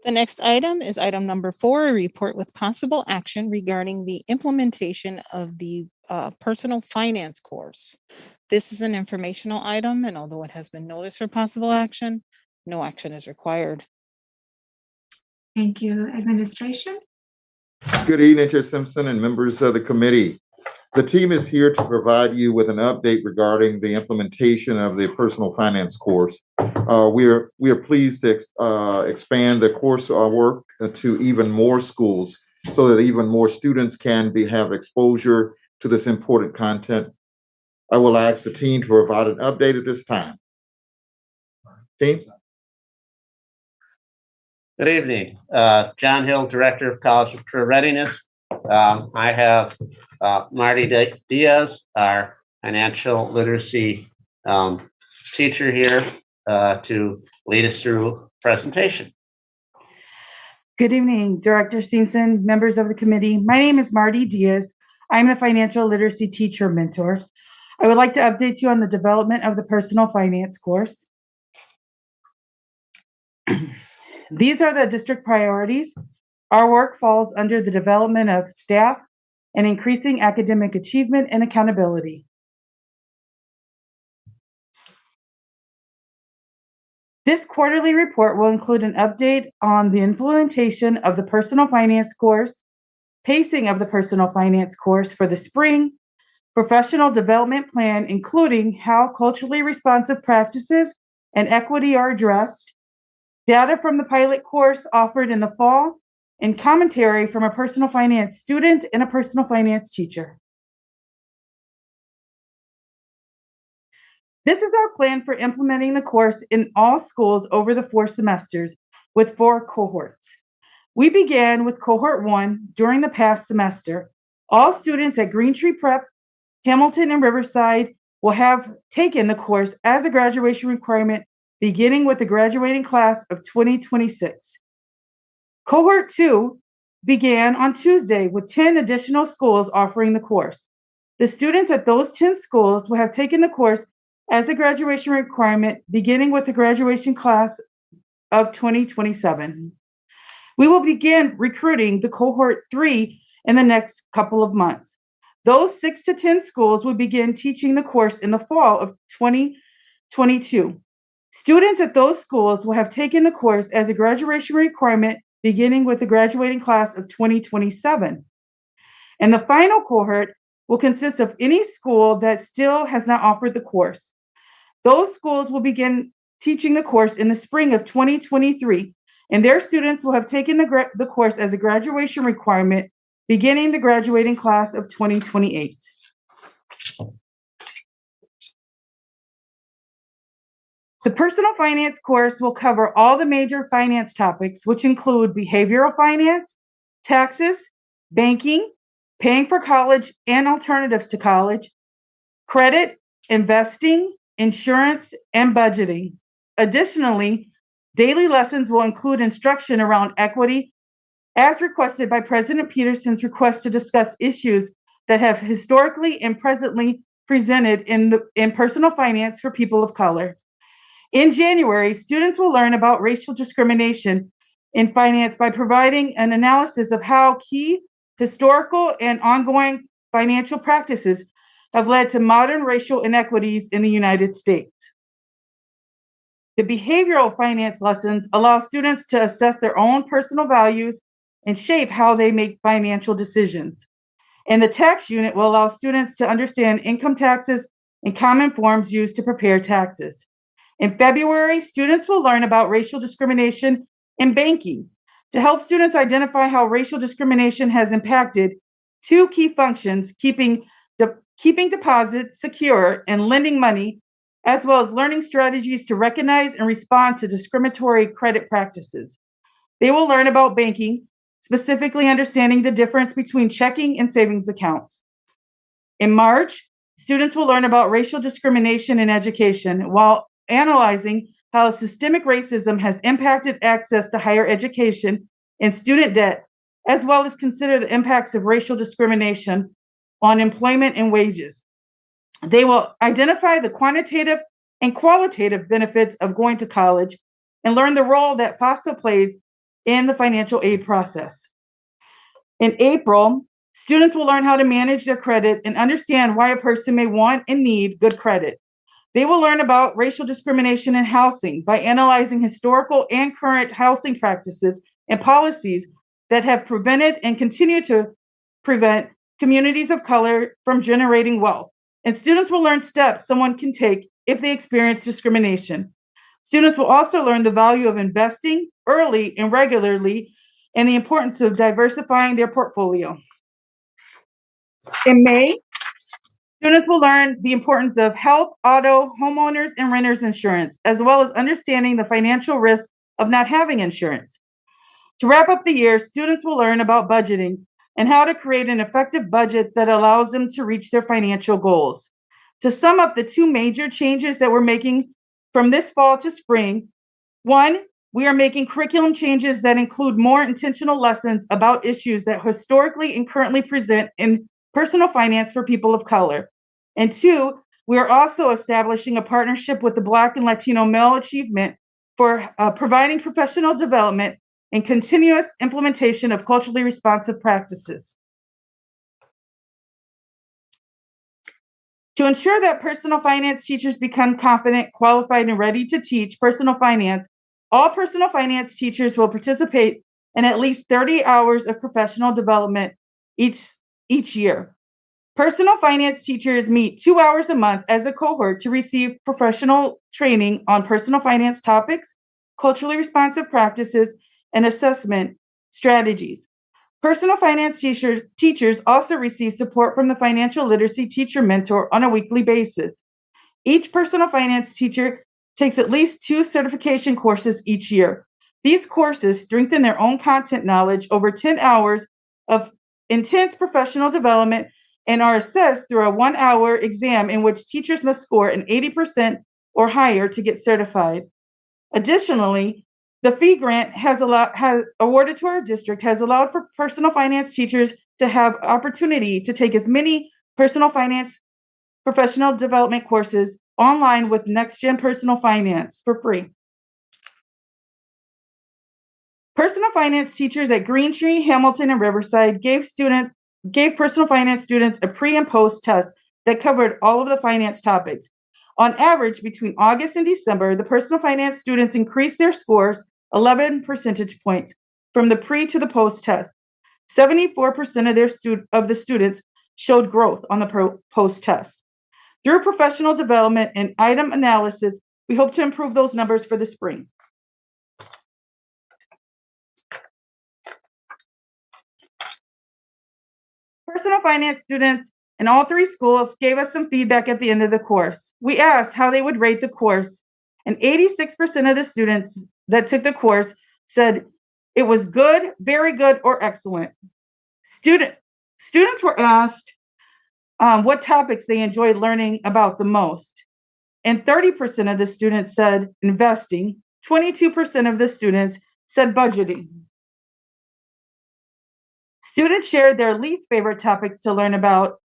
The next item is item number 4, a report with possible action regarding the implementation of the personal finance course. This is an informational item, and although it has been noticed for possible action, no action is required. Thank you, administration. Good evening, Chair Simpson and members of the committee. The team is here to provide you with an update regarding the implementation of the personal finance course. We are pleased to expand the course work to even more schools so that even more students can have exposure to this important content. I will ask the team to provide an update at this time. Team? Good evening. John Hill, Director of College of Career Readiness. I have Marty Diaz, our financial literacy teacher here to lead us through presentation. Good evening, Director Simpson, members of the committee. My name is Marty Diaz. I'm the financial literacy teacher mentor. I would like to update you on the development of the personal finance course. These are the district priorities. Our work falls under the development of staff and increasing academic achievement and accountability. This quarterly report will include an update on the implementation of the personal finance course, pacing of the personal finance course for the spring, professional development plan, including how culturally responsive practices and equity are addressed, data from the pilot course offered in the fall, and commentary from a personal finance student and a personal finance teacher. This is our plan for implementing the course in all schools over the 4 semesters with 4 cohorts. We began with Cohort 1 during the past semester. All students at Green Tree Prep, Hamilton, and Riverside will have taken the course as a graduation requirement beginning with the graduating class of 2026. Cohort 2 began on Tuesday with 10 additional schools offering the course. The students at those 10 schools will have taken the course as a graduation requirement beginning with the graduation class of 2027. We will begin recruiting the Cohort 3 in the next couple of months. Those 6 to 10 schools will begin teaching the course in the fall of 2022. Students at those schools will have taken the course as a graduation requirement beginning with the graduating class of 2027. And the final cohort will consist of any school that still has not offered the course. Those schools will begin teaching the course in the spring of 2023, and their students will have taken the course as a graduation requirement beginning the graduating class of 2028. The personal finance course will cover all the major finance topics, which include behavioral finance, taxes, banking, paying for college and alternatives to college, credit, investing, insurance, and budgeting. Additionally, daily lessons will include instruction around equity, as requested by President Peterson's request to discuss issues that have historically and presently presented in personal finance for people of color. In January, students will learn about racial discrimination in finance by providing an analysis of how key historical and ongoing financial practices have led to modern racial inequities in the United States. The behavioral finance lessons allow students to assess their own personal values and shape how they make financial decisions. And the tax unit will allow students to understand income taxes and common forms used to prepare taxes. In February, students will learn about racial discrimination in banking to help students identify how racial discrimination has impacted 2 key functions, keeping deposits secure and lending money, as well as learning strategies to recognize and respond to discriminatory credit practices. They will learn about banking, specifically understanding the difference between checking and savings accounts. In March, students will learn about racial discrimination in education while analyzing how systemic racism has impacted access to higher education and student debt, as well as consider the impacts of racial discrimination on employment and wages. They will identify the quantitative and qualitative benefits of going to college and learn the role that FAFSA plays in the financial aid process. In April, students will learn how to manage their credit and understand why a person may want and need good credit. They will learn about racial discrimination in housing by analyzing historical and current housing practices and policies that have prevented and continue to prevent communities of color from generating wealth. And students will learn steps someone can take if they experience discrimination. Students will also learn the value of investing early and regularly and the importance of diversifying their portfolio. In May, students will learn the importance of health, auto, homeowners, and renters insurance, as well as understanding the financial risk of not having insurance. To wrap up the year, students will learn about budgeting and how to create an effective budget that allows them to reach their financial goals. To sum up the two major changes that we're making from this fall to spring, one, we are making curriculum changes that include more intentional lessons about issues that historically and currently present in personal finance for people of color. And two, we are also establishing a partnership with the Black and Latino Male Achievement for providing professional development and continuous implementation of culturally responsive practices. To ensure that personal finance teachers become confident, qualified, and ready to teach personal finance, all personal finance teachers will participate in at least 30 hours of professional development each year. Personal finance teachers meet 2 hours a month as a cohort to receive professional training on personal finance topics, culturally responsive practices, and assessment strategies. Personal finance teachers also receive support from the financial literacy teacher mentor on a weekly basis. Each personal finance teacher takes at least 2 certification courses each year. These courses strengthen their own content knowledge over 10 hours of intense professional development and are assessed through a 1-hour exam in which teachers must score an 80% or higher to get certified. Additionally, the fee grant has awarded to our district has allowed for personal finance teachers to have opportunity to take as many personal finance professional development courses online with Next Gen Personal Finance for free. Personal finance teachers at Green Tree, Hamilton, and Riverside gave personal finance students a pre and post test that covered all of the finance topics. On average, between August and December, the personal finance students increased their scores 11 percentage points from the pre to the post test. 74% of the students showed growth on the post test. Through professional development and item analysis, we hope to improve those numbers for the spring. Personal finance students in all 3 schools gave us some feedback at the end of the course. We asked how they would rate the course, and 86% of the students that took the course said it was good, very good, or excellent. Students were asked what topics they enjoyed learning about the most, and 30% of the students said investing, 22% of the students said budgeting. Students shared their least favorite topics to learn about.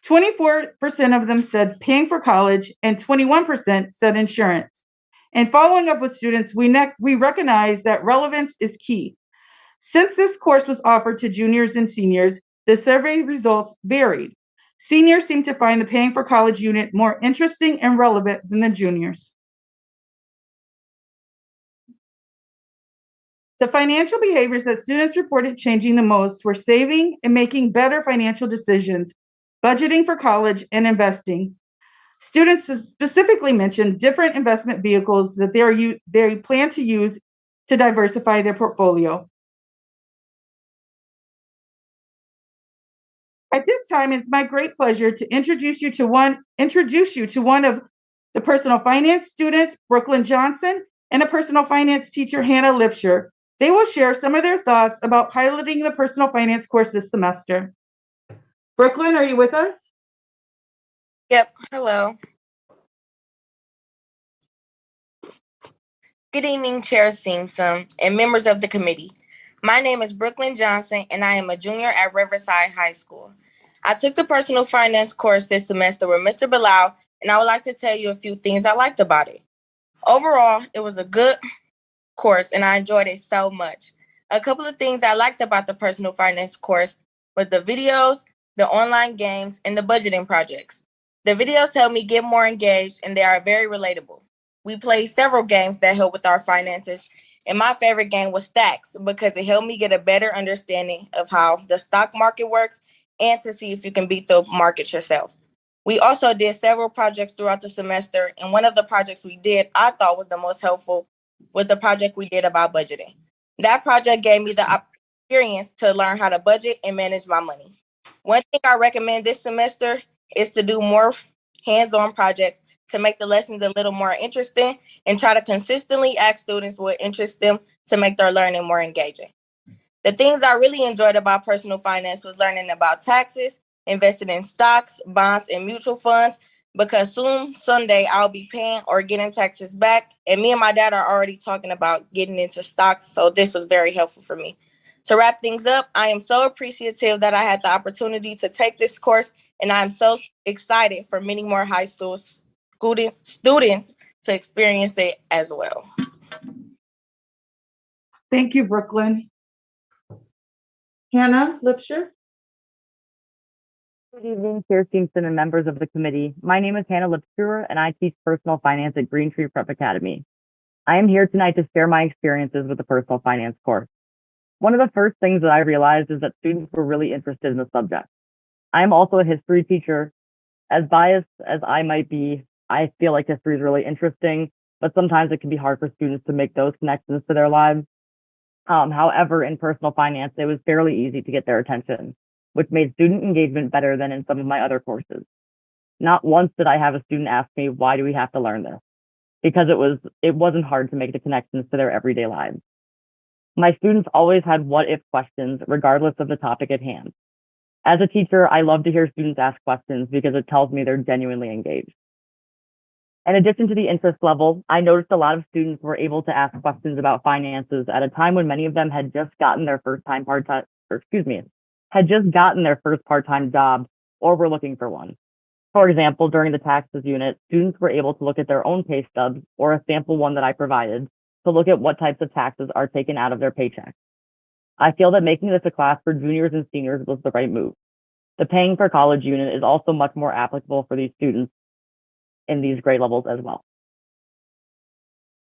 24% of them said paying for college, and 21% said insurance. And following up with students, we recognize that relevance is key. Since this course was offered to juniors and seniors, the survey results varied. Seniors seem to find the paying for college unit more interesting and relevant than the juniors. The financial behaviors that students reported changing the most were saving and making better financial decisions, budgeting for college, and investing. Students specifically mentioned different investment vehicles that they plan to use to diversify their portfolio. At this time, it's my great pleasure to introduce you to one of the personal finance students, Brooklyn Johnson, and a personal finance teacher, Hannah Lipsher. They will share some of their thoughts about piloting the personal finance course this semester. Brooklyn, are you with us? Yep, hello. Good evening, Chair Simpson and members of the committee. My name is Brooklyn Johnson, and I am a junior at Riverside High School. I took the personal finance course this semester with Mr. Bilal, and I would like to tell you a few things I liked about it. Overall, it was a good course, and I enjoyed it so much. A couple of things I liked about the personal finance course was the videos, the online games, and the budgeting projects. The videos helped me get more engaged, and they are very relatable. We played several games that help with our finances, and my favorite game was Stacks because it helped me get a better understanding of how the stock market works and to see if you can beat the market yourself. We also did several projects throughout the semester, and one of the projects we did I thought was the most helpful was the project we did about budgeting. That project gave me the experience to learn how to budget and manage my money. One thing I recommend this semester is to do more hands-on projects to make the lessons a little more interesting and try to consistently ask students what interests them to make their learning more engaging. The things I really enjoyed about personal finance was learning about taxes, investing in stocks, bonds, and mutual funds, because soon, someday, I'll be paying or getting taxes back. And me and my dad are already talking about getting into stocks, so this was very helpful for me. To wrap things up, I am so appreciative that I had the opportunity to take this course, and I'm so excited for many more high school students to experience it as well. Thank you, Brooklyn. Hannah Lipsher. Good evening, Chair Simpson and members of the committee. My name is Hannah Lipscher, and I teach personal finance at Green Tree Prep Academy. I am here tonight to share my experiences with the personal finance course. One of the first things that I realized is that students were really interested in the subject. I am also a history teacher. As biased as I might be, I feel like history is really interesting, but sometimes it can be hard for students to make those connections to their lives. However, in personal finance, it was fairly easy to get their attention, which made student engagement better than in some of my other courses. Not once did I have a student ask me, why do we have to learn this? Because it wasn't hard to make the connections to their everyday lives. My students always had what-if questions, regardless of the topic at hand. As a teacher, I love to hear students ask questions because it tells me they're genuinely engaged. In addition to the interest level, I noticed a lot of students were able to ask questions about finances at a time when many of them had just gotten their first part-time job or were looking for one. For example, during the taxes unit, students were able to look at their own pay stubs or a sample one that I provided to look at what types of taxes are taken out of their paycheck. I feel that making this a class for juniors and seniors was the right move. The paying for college unit is also much more applicable for these students in these grade levels as well.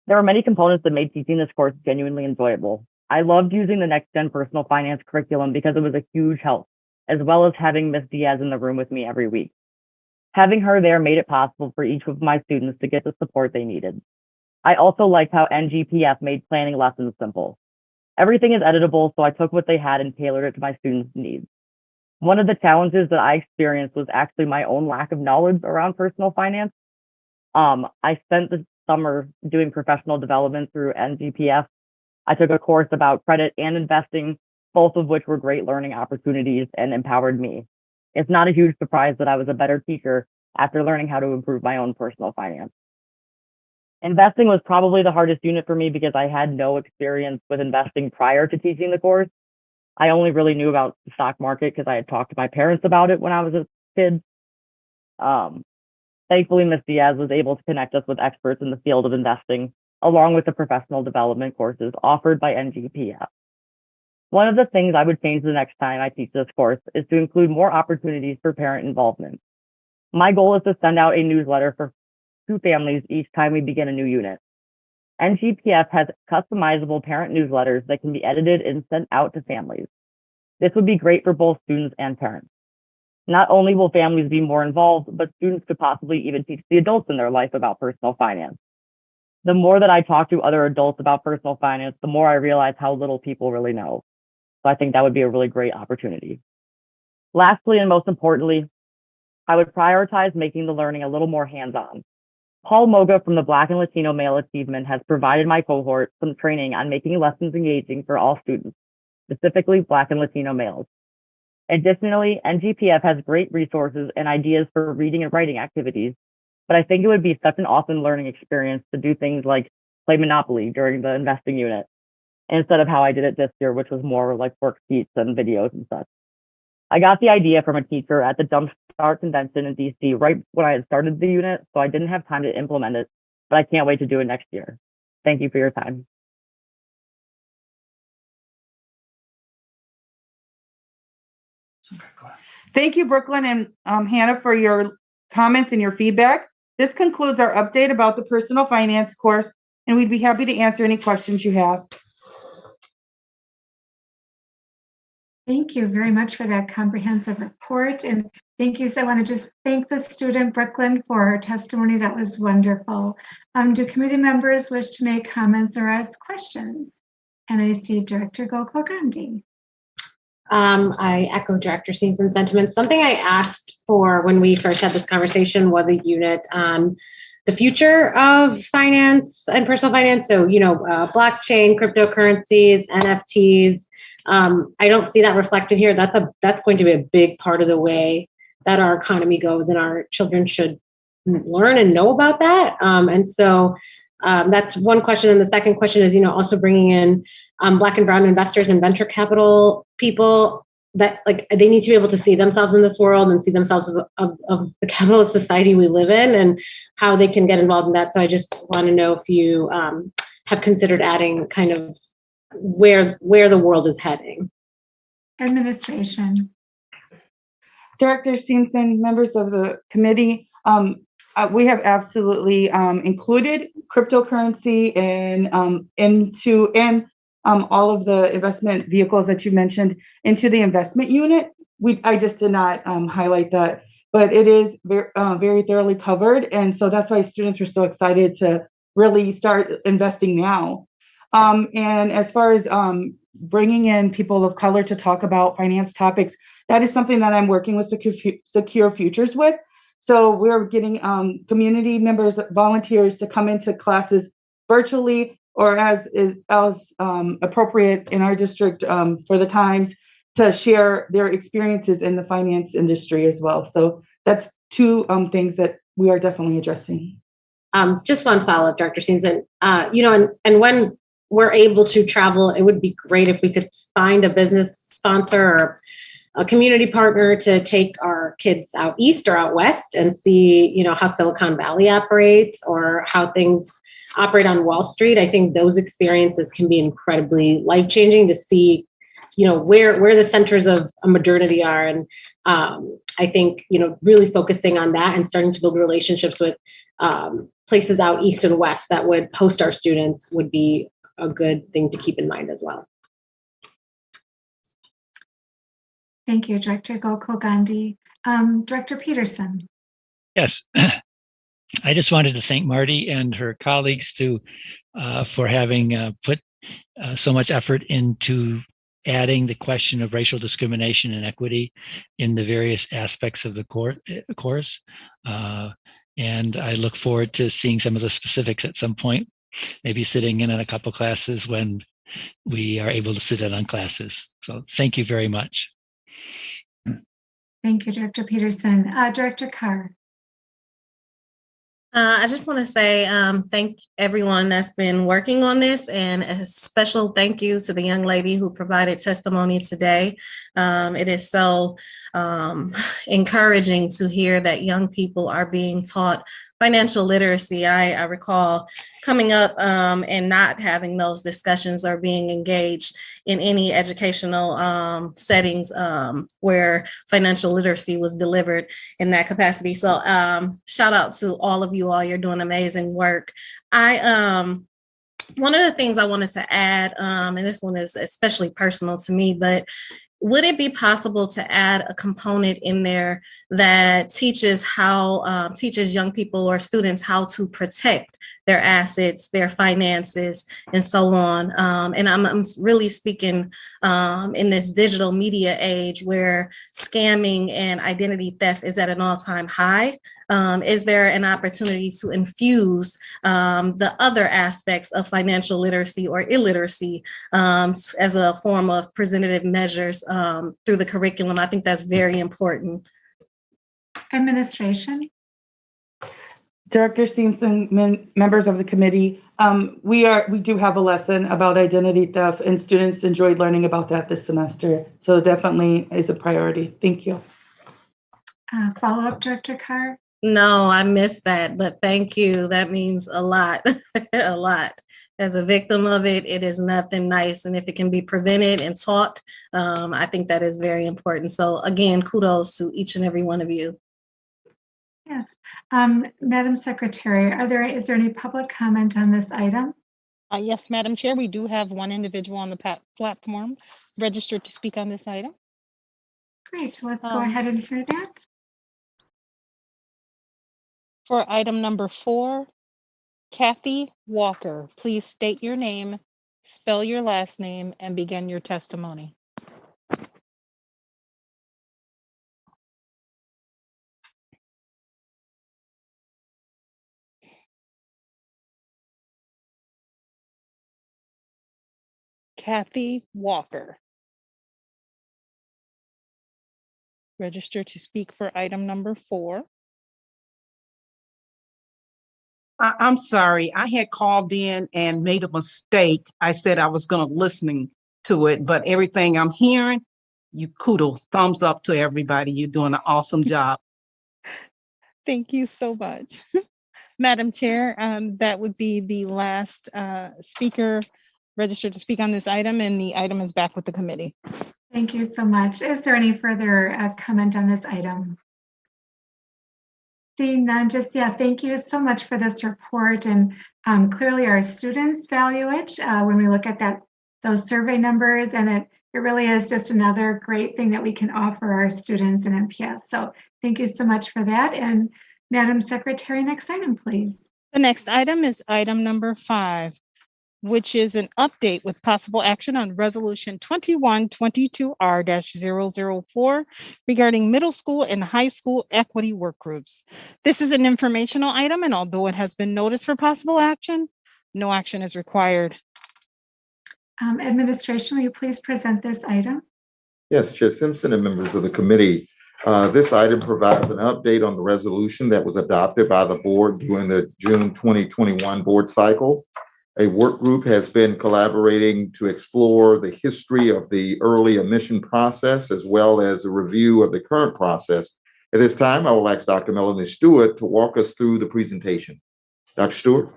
There were many components that made teaching this course genuinely enjoyable. I loved using the Next Gen Personal Finance curriculum because it was a huge help, as well as having Ms. Diaz in the room with me every week. Having her there made it possible for each of my students to get the support they needed. I also liked how NGPF made planning lessons simple. Everything is editable, so I took what they had and tailored it to my students' needs. One of the challenges that I experienced was actually my own lack of knowledge around personal finance. I spent the summer doing professional development through NGPF. I took a course about credit and investing, both of which were great learning opportunities and empowered me. It's not a huge surprise that I was a better teacher after learning how to improve my own personal finance. Investing was probably the hardest unit for me because I had no experience with investing prior to teaching the course. I only really knew about the stock market because I had talked to my parents about it when I was a kid. Thankfully, Ms. Diaz was able to connect us with experts in the field of investing, along with the professional development courses offered by NGPF. One of the things I would change the next time I teach this course is to include more opportunities for parent involvement. My goal is to send out a newsletter to families each time we begin a new unit. NGPF has customizable parent newsletters that can be edited and sent out to families. This would be great for both students and parents. Not only will families be more involved, but students could possibly even teach the adults in their life about personal finance. The more that I talk to other adults about personal finance, the more I realize how little people really know. So I think that would be a really great opportunity. Lastly, and most importantly, I would prioritize making the learning a little more hands-on. Paul Moga from the Black and Latino Male Achievement has provided my cohort some training on making lessons engaging for all students, specifically Black and Latino males. Additionally, NGPF has great resources and ideas for reading and writing activities, but I think it would be such an awesome learning experience to do things like play Monopoly during the investing unit, instead of how I did it this year, which was more like worksheets and videos and such. I got the idea from a teacher at the Jumpstart Convention in DC right when I had started the unit, so I didn't have time to implement it, but I can't wait to do it next year. Thank you for your time. Thank you, Brooklyn and Hannah, for your comments and your feedback. This concludes our update about the personal finance course, and we'd be happy to answer any questions you have. Thank you very much for that comprehensive report. And thank you. So I want to just thank the student, Brooklyn, for her testimony. That was wonderful. Do committee members wish to make comments or ask questions? And I see Director Gokul-Gandhi. I echo Director Simpson's sentiments. Something I asked for when we first had this conversation was a unit on the future of finance and personal finance. So, blockchain, cryptocurrencies, NFTs. I don't see that reflected here. That's going to be a big part of the way that our economy goes, and our children should learn and know about that. And so that's one question. And the second question is, also bringing in Black and brown investors and venture capital people that they need to be able to see themselves in this world and see themselves of the capitalist society we live in and how they can get involved in that. So I just want to know if you have considered adding kind of where the world is heading. Administration. Director Simpson, members of the committee, we have absolutely included cryptocurrency and all of the investment vehicles that you mentioned into the investment unit. I just did not highlight that, but it is very thoroughly covered. And so that's why students were so excited to really start investing now. And as far as bringing in people of color to talk about finance topics, that is something that I'm working with Secure Futures with. So we're getting community members, volunteers to come into classes virtually or as appropriate in our district for the times to share their experiences in the finance industry as well. So that's two things that we are definitely addressing. Just one follow-up, Dr. Simpson. And when we're able to travel, it would be great if we could find a business sponsor or a community partner to take our kids out east or out west and see, how Silicon Valley operates or how things operate on Wall Street. I think those experiences can be incredibly life-changing to see, where the centers of modernity are. And I think, really focusing on that and starting to build relationships with places out east and west that would host our students would be a good thing to keep in mind as well. Thank you, Director Gokul-Gandhi. Director Peterson. Yes. I just wanted to thank Marty and her colleagues for having put so much effort into adding the question of racial discrimination and equity in the various aspects of the course. And I look forward to seeing some of the specifics at some point, maybe sitting in on a couple classes when we are able to sit in on classes. So thank you very much. Thank you, Director Peterson. Director Carr. I just want to say thank everyone that's been working on this, and a special thank you to the young lady who provided testimony today. It is so encouraging to hear that young people are being taught financial literacy. I recall coming up and not having those discussions or being engaged in any educational settings where financial literacy was delivered in that capacity. So shout out to all of you all. You're doing amazing work. One of the things I wanted to add, and this one is especially personal to me, but would it be possible to add a component in there that teaches young people or students how to protect their assets, their finances, and so on. And I'm really speaking in this digital media age where scamming and identity theft is at an all-time high. Is there an opportunity to infuse the other aspects of financial literacy or illiteracy as a form of preventative measures through the curriculum? I think that's very important. Administration. Director Simpson, members of the committee, we do have a lesson about identity theft, and students enjoyed learning about that this semester. So definitely is a priority. Thank you. Follow-up, Director Carr? No, I missed that, but thank you. That means a lot, a lot. As a victim of it, it is nothing nice. And if it can be prevented and taught, I think that is very important. So again, kudos to each and every one of you. Yes. Madam Secretary, is there any public comment on this item? Yes, Madam Chair, we do have one individual on the platform registered to speak on this item. Great. Let's go ahead and hear that. For item number 4, Kathy Walker, please state your name, spell your last name, and begin your testimony. Kathy Walker. Register to speak for item number 4. I'm sorry, I had called in and made a mistake. I said I was going to listening to it, but everything I'm hearing, you kudos, thumbs up to everybody. You're doing an awesome job. Thank you so much. Madam Chair, that would be the last speaker registered to speak on this item, and the item is back with the committee. Thank you so much. Is there any further comment on this item? Seeing none, thank you so much for this report. And clearly our students value it when we look at those survey numbers, and it really is just another great thing that we can offer our students in MPS. So thank you so much for that. And Madam Secretary, next item, please. The next item is item number 5, which is an update with possible action on Resolution 2122R-004 regarding middle school and high school equity work groups. This is an informational item, and although it has been noticed for possible action, no action is required. Administration, will you please present this item? Yes, Chair Simpson and members of the committee. This item provides an update on the resolution that was adopted by the board during the June 2021 board cycle. A work group has been collaborating to explore the history of the early admission process, as well as a review of the current process. At this time, I will ask Dr. Melanie Stewart to walk us through the presentation. Dr. Stewart.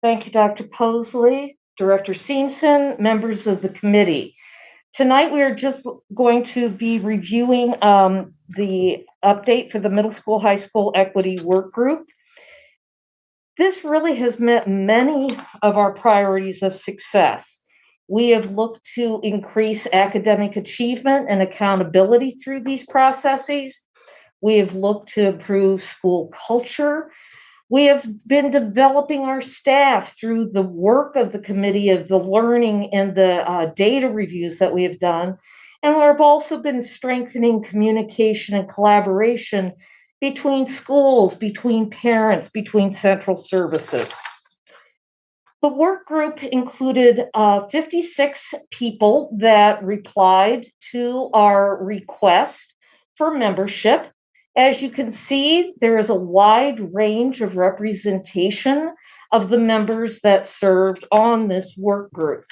Thank you, Dr. Posley, Director Simpson, members of the committee. Tonight, we are just going to be reviewing the update for the middle school, high school equity work group. This really has met many of our priorities of success. We have looked to increase academic achievement and accountability through these processes. We have looked to improve school culture. We have been developing our staff through the work of the committee of the learning and the data reviews that we have done. And we've also been strengthening communication and collaboration between schools, between parents, between central services. The work group included 56 people that replied to our request for membership. As you can see, there is a wide range of representation of the members that served on this work group.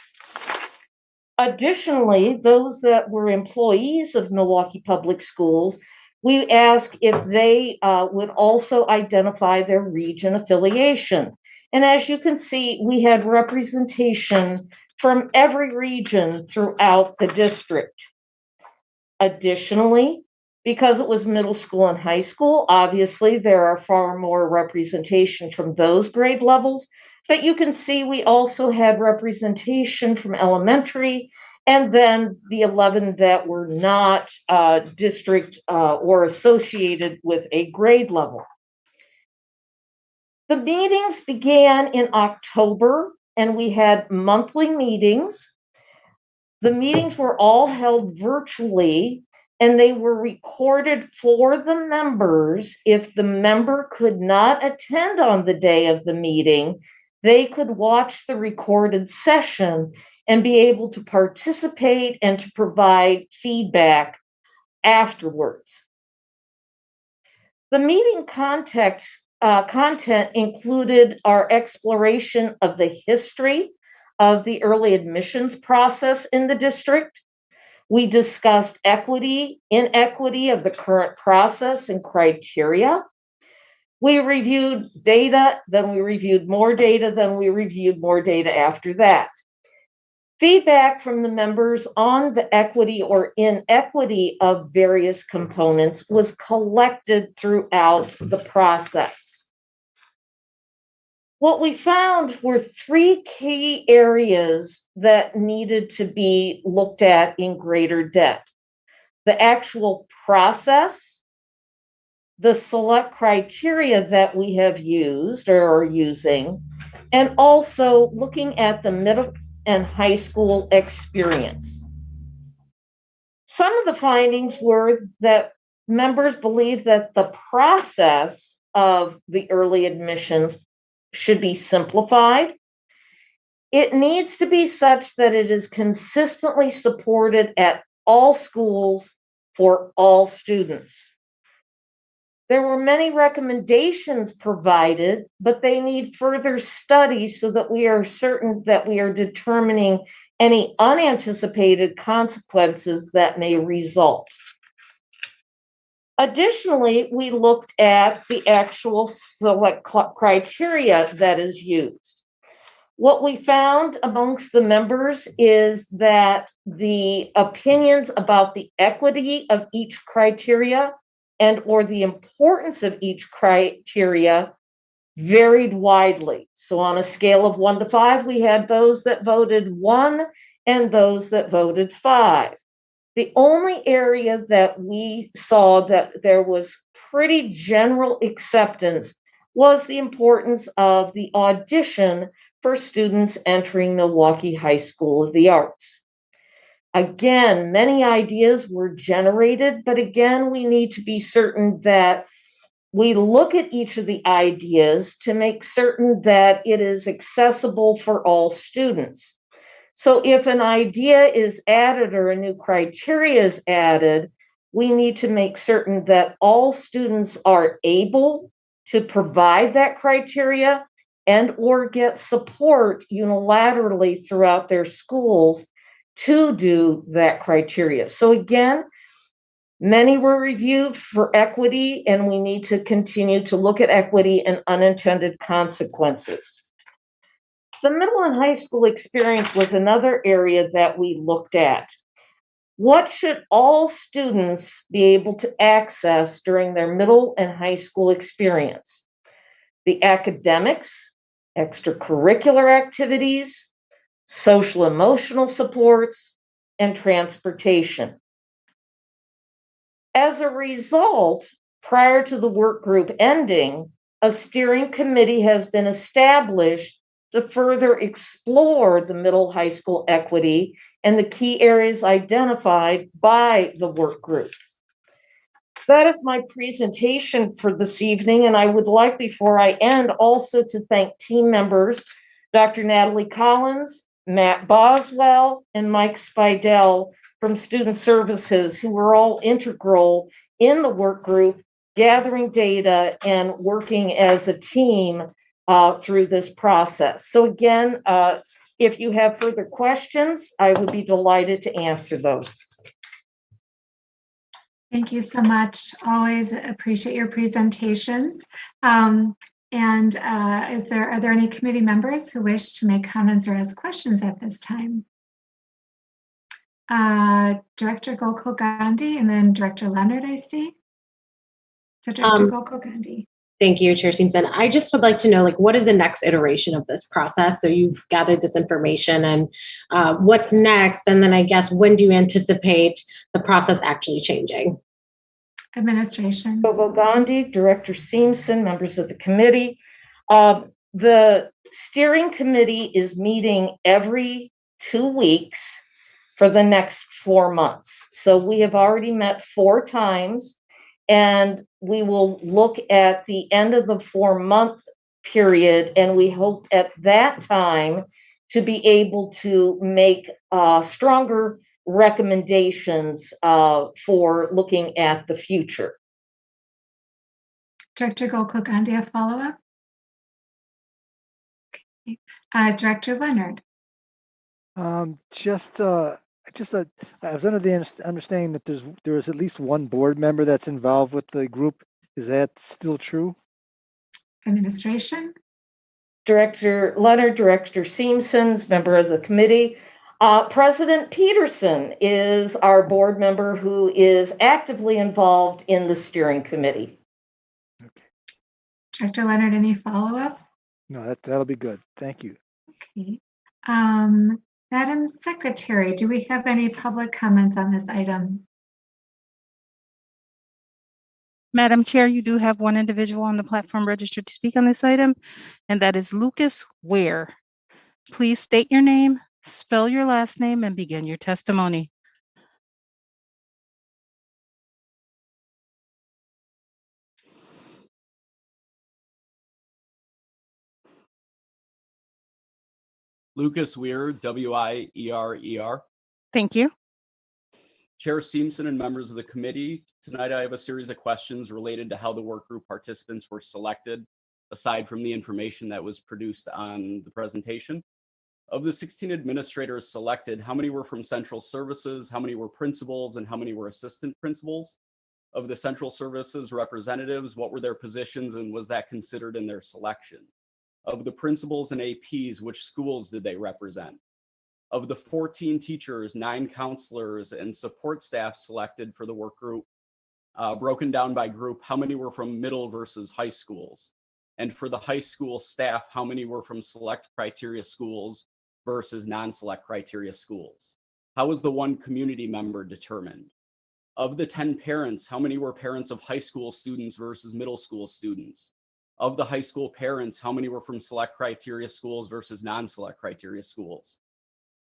Additionally, those that were employees of Milwaukee Public Schools, we asked if they would also identify their region affiliation. And as you can see, we had representation from every region throughout the district. Additionally, because it was middle school and high school, obviously there are far more representation from those grade levels, but you can see we also had representation from elementary, and then the 11 that were not district or associated with a grade level. The meetings began in October, and we had monthly meetings. The meetings were all held virtually, and they were recorded for the members. If the member could not attend on the day of the meeting, they could watch the recorded session and be able to participate and to provide feedback afterwards. The meeting content included our exploration of the history of the early admissions process in the district. We discussed equity, inequity of the current process and criteria. We reviewed data, then we reviewed more data, then we reviewed more data after that. Feedback from the members on the equity or inequity of various components was collected throughout the process. What we found were 3 key areas that needed to be looked at in greater depth: the actual process, the select criteria that we have used or are using, and also looking at the middle and high school experience. Some of the findings were that members believe that the process of the early admissions should be simplified. It needs to be such that it is consistently supported at all schools for all students. There were many recommendations provided, but they need further study so that we are certain that we are determining any unanticipated consequences that may result. Additionally, we looked at the actual select criteria that is used. What we found amongst the members is that the opinions about the equity of each criteria and or the importance of each criteria varied widely. So on a scale of 1 to 5, we had those that voted 1 and those that voted 5. The only area that we saw that there was pretty general acceptance was the importance of the audition for students entering Milwaukee High School of the Arts. Again, many ideas were generated, but again, we need to be certain that we look at each of the ideas to make certain that it is accessible for all students. So if an idea is added or a new criteria is added, we need to make certain that all students are able to provide that criteria and or get support unilaterally throughout their schools to do that criteria. So again, many were reviewed for equity, and we need to continue to look at equity and unintended consequences. The middle and high school experience was another area that we looked at. What should all students be able to access during their middle and high school experience? The academics, extracurricular activities, social emotional supports, and transportation. As a result, prior to the work group ending, a steering committee has been established to further explore the middle high school equity and the key areas identified by the work group. That is my presentation for this evening, and I would like, before I end, also to thank team members, Dr. Natalie Collins, Matt Boswell, and Mike Spidell from Student Services, who were all integral in the work group, gathering data and working as a team through this process. So again, if you have further questions, I would be delighted to answer those. Thank you so much. Always appreciate your presentations. Are there any committee members who wish to make comments or ask questions at this time? Director Gokul Gandhi and then Director Leonard, I see. So Director Gokul Gandhi. Thank you, Chair Simpson. I just would like to know, what is the next iteration of this process? So you've gathered this information, and what's next? And then I guess, when do you anticipate the process actually changing? Administration. Gokul Gandhi, Director Simpson, members of the committee. The steering committee is meeting every 2 weeks for the next 4 months. So we have already met 4 times, and we will look at the end of the 4-month period, and we hope at that time to be able to make stronger recommendations for looking at the future. Director Gold-Cook, do you have follow-up? Okay. Director Leonard. I was under the understanding that there is at least one board member that's involved with the group. Is that still true? Administration. Director Leonard, Director Seamson's member of the committee. President Peterson is our board member who is actively involved in the steering committee. Okay. Director Leonard, any follow-up? No, that'll be good. Thank you. Okay. Madam Secretary, do we have any public comments on this item? Madam Chair, you do have one individual on the platform registered to speak on this item, and that is Lucas Ware. Please state your name, spell your last name, and begin your testimony. Lucas Weir, W-I-E-R-E-R. Thank you. Chair Seamson and members of the committee, tonight I have a series of questions related to how the work group participants were selected, aside from the information that was produced on the presentation. Of the 16 administrators selected, how many were from central services, how many were principals, and how many were assistant principals? Of the central services representatives, what were their positions and was that considered in their selection? Of the principals and APs, which schools did they represent? Of the 14 teachers, 9 counselors, and support staff selected for the work group, broken down by group, how many were from middle versus high schools? And for the high school staff, how many were from select criteria schools versus non-select criteria schools? How was the one community member determined? Of the 10 parents, how many were parents of high school students versus middle school students? Of the high school parents, how many were from select criteria schools versus non-select criteria schools?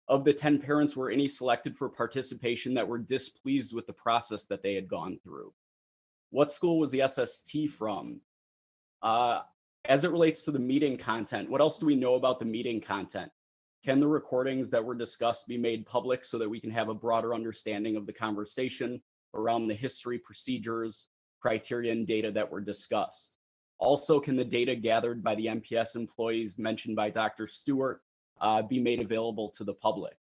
Of the 10 parents, were any selected for participation that were displeased with the process that they had gone through? What school was the SST from? As it relates to the meeting content, what else do we know about the meeting content? Can the recordings that were discussed be made public so that we can have a broader understanding of the conversation around the history, procedures, criteria, and data that were discussed? Also, can the data gathered by the MPS employees mentioned by Dr. Stewart be made available to the public?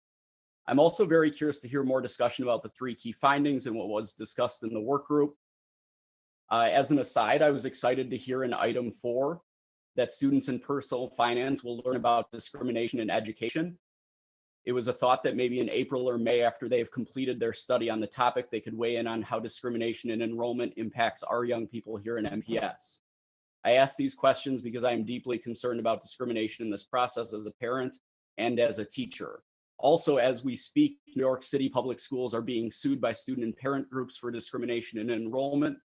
I'm also very curious to hear more discussion about the 3 key findings and what was discussed in the work group. As an aside, I was excited to hear in item 4 that students in personal finance will learn about discrimination in education. It was a thought that maybe in April or May, after they've completed their study on the topic, they could weigh in on how discrimination in enrollment impacts our young people here in MPS. I ask these questions because I am deeply concerned about discrimination in this process as a parent and as a teacher. Also, as we speak, New York City public schools are being sued by student and parent groups for discrimination in enrollment.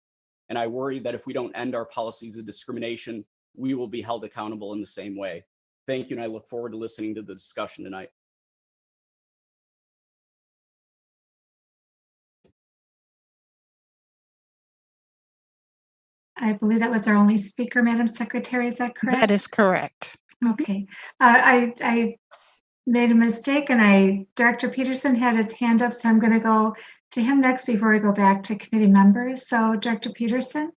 And I worry that if we don't end our policies of discrimination, we will be held accountable in the same way. Thank you, and I look forward to listening to the discussion tonight. I believe that was our only speaker, Madam Secretary. Is that correct? That is correct. Okay. I made a mistake, and Director Peterson had his hand up, so I'm going to go to him next before we go back to committee members. So, Director Peterson.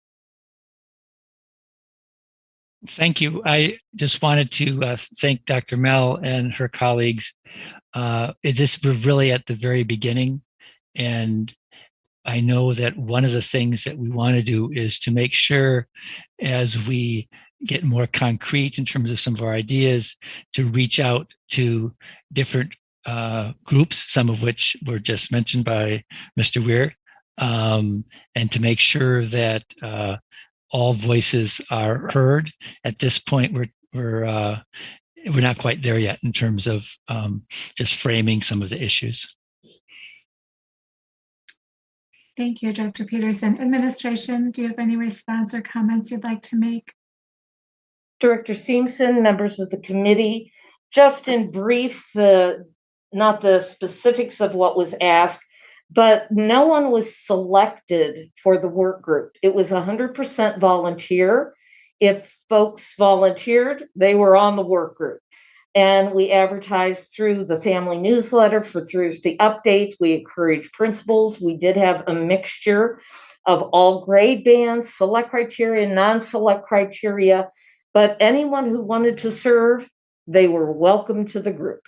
Thank you. I just wanted to thank Dr. Mel and her colleagues. We're really at the very beginning, and I know that one of the things that we want to do is to make sure, as we get more concrete in terms of some of our ideas, to reach out to different groups, some of which were just mentioned by Mr. Weir, and to make sure that all voices are heard. At this point, we're not quite there yet in terms of just framing some of the issues. Thank you, Dr. Peterson. Administration, do you have any response or comments you'd like to make? Director Seamson, members of the committee, just in brief, not the specifics of what was asked, but no one was selected for the work group. It was 100% volunteer. If folks volunteered, they were on the work group. And we advertised through the family newsletter for Thursday updates. We encouraged principals. We did have a mixture of all grade bands, select criteria, non-select criteria, but anyone who wanted to serve, they were welcome to the group.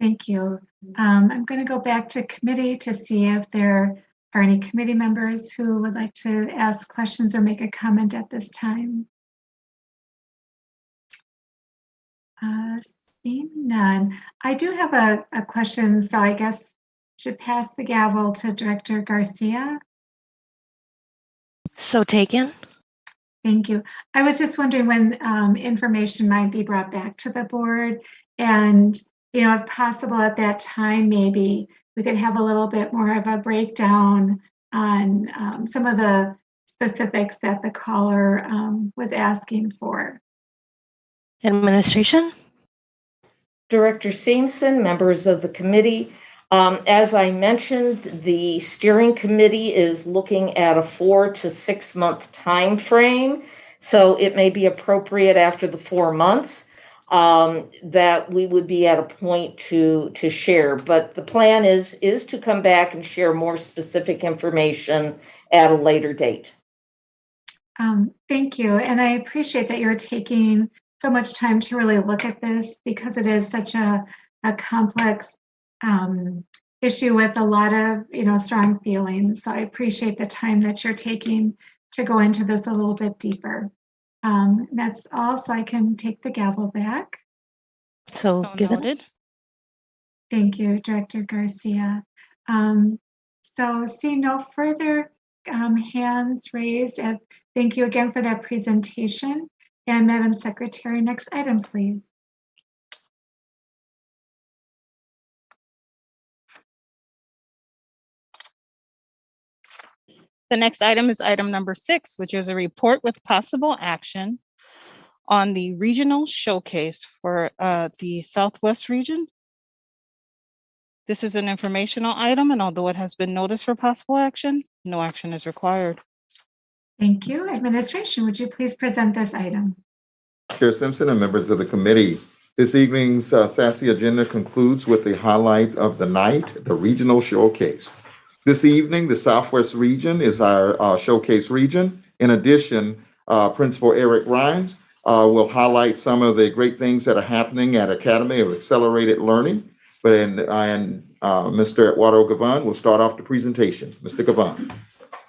Thank you. I'm going to go back to committee to see if there are any committee members who would like to ask questions or make a comment at this time. Seeing none. I do have a question, so I guess I should pass the gavel to Director Garcia. So taken. Thank you. I was just wondering when information might be brought back to the board, and if possible at that time, maybe we could have a little bit more of a breakdown on some of the specifics that the caller was asking for. Administration. Director Seamson, members of the committee, as I mentioned, the steering committee is looking at a 4 to 6 month time frame. So it may be appropriate after the 4 months that we would be at a point to share. But the plan is to come back and share more specific information at a later date. Thank you. And I appreciate that you're taking so much time to really look at this, because it is such a complex issue with a lot of strong feelings. So I appreciate the time that you're taking to go into this a little bit deeper. That's all, so I can take the gavel back. So given. Thank you, Director Garcia. So seeing no further hands raised, thank you again for that presentation. And Madam Secretary, next item, please. The next item is item number 6, which is a report with possible action on the regional showcase for the Southwest region. This is an informational item, and although it has been noticed for possible action, no action is required. Thank you. Administration, would you please present this item? Chair Simpson and members of the committee, this evening's SASE agenda concludes with the highlight of the night, the regional showcase. This evening, the Southwest region is our showcase region. In addition, Principal Eric Rhines will highlight some of the great things that are happening at Academy of Accelerated Learning. Mr. Eduardo Gavan will start off the presentation. Mr. Gavan.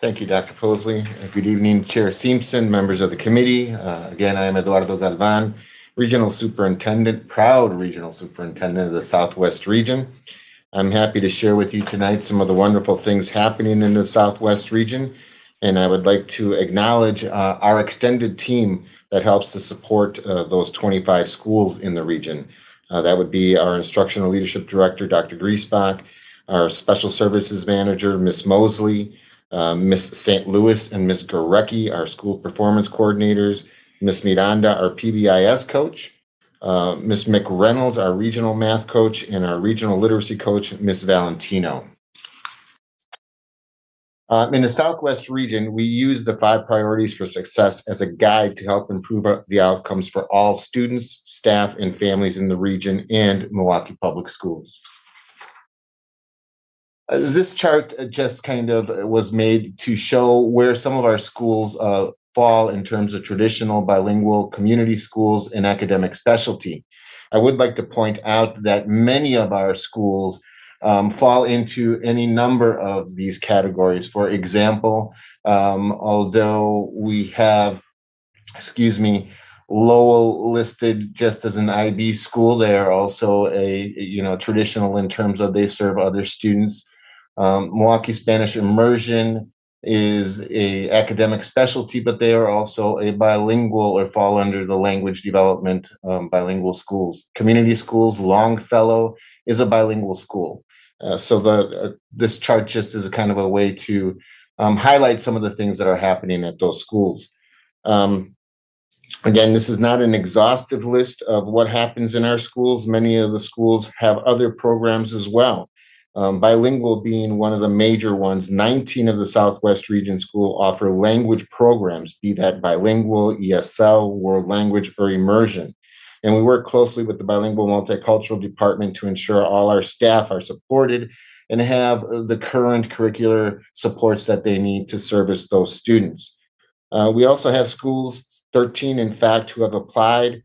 Thank you, Dr. Posley. Good evening, Chair Simpson, members of the committee. Again, I am Eduardo Galvan, Regional Superintendent, proud Regional Superintendent of the Southwest region. I'm happy to share with you tonight some of the wonderful things happening in the Southwest region. And I would like to acknowledge our extended team that helps to support those 25 schools in the region. That would be our Instructional Leadership Director, Dr. Griesbach, our Special Services Manager, Ms. Mosley, Ms. St. Louis and Ms. Gorecki, our School Performance Coordinators, Ms. Miranda, our PBIS Coach, Ms. McReynolds, our Regional Math Coach, and our Regional Literacy Coach, Ms. Valentino. In the Southwest region, we use the 5 priorities for success as a guide to help improve the outcomes for all students, staff, and families in the region and Milwaukee Public Schools. This chart just kind of was made to show where some of our schools fall in terms of traditional bilingual community schools and academic specialty. I would like to point out that many of our schools fall into any number of these categories. For example, although we have, Lowell listed just as an IB school, they are also a traditional in terms of they serve other students. Milwaukee Spanish Immersion is a academic specialty, but they are also a bilingual or fall under the language development bilingual schools. Community schools, Longfellow is a bilingual school. So this chart just is a kind of a way to highlight some of the things that are happening at those schools. Again, this is not an exhaustive list of what happens in our schools. Many of the schools have other programs as well. Bilingual being one of the major ones. 19 of the Southwest Region School offer language programs, be that bilingual, ESL, world language, or immersion. And we work closely with the bilingual multicultural department to ensure all our staff are supported and have the current curricular supports that they need to service those students. We also have schools, 13 in fact, who have applied,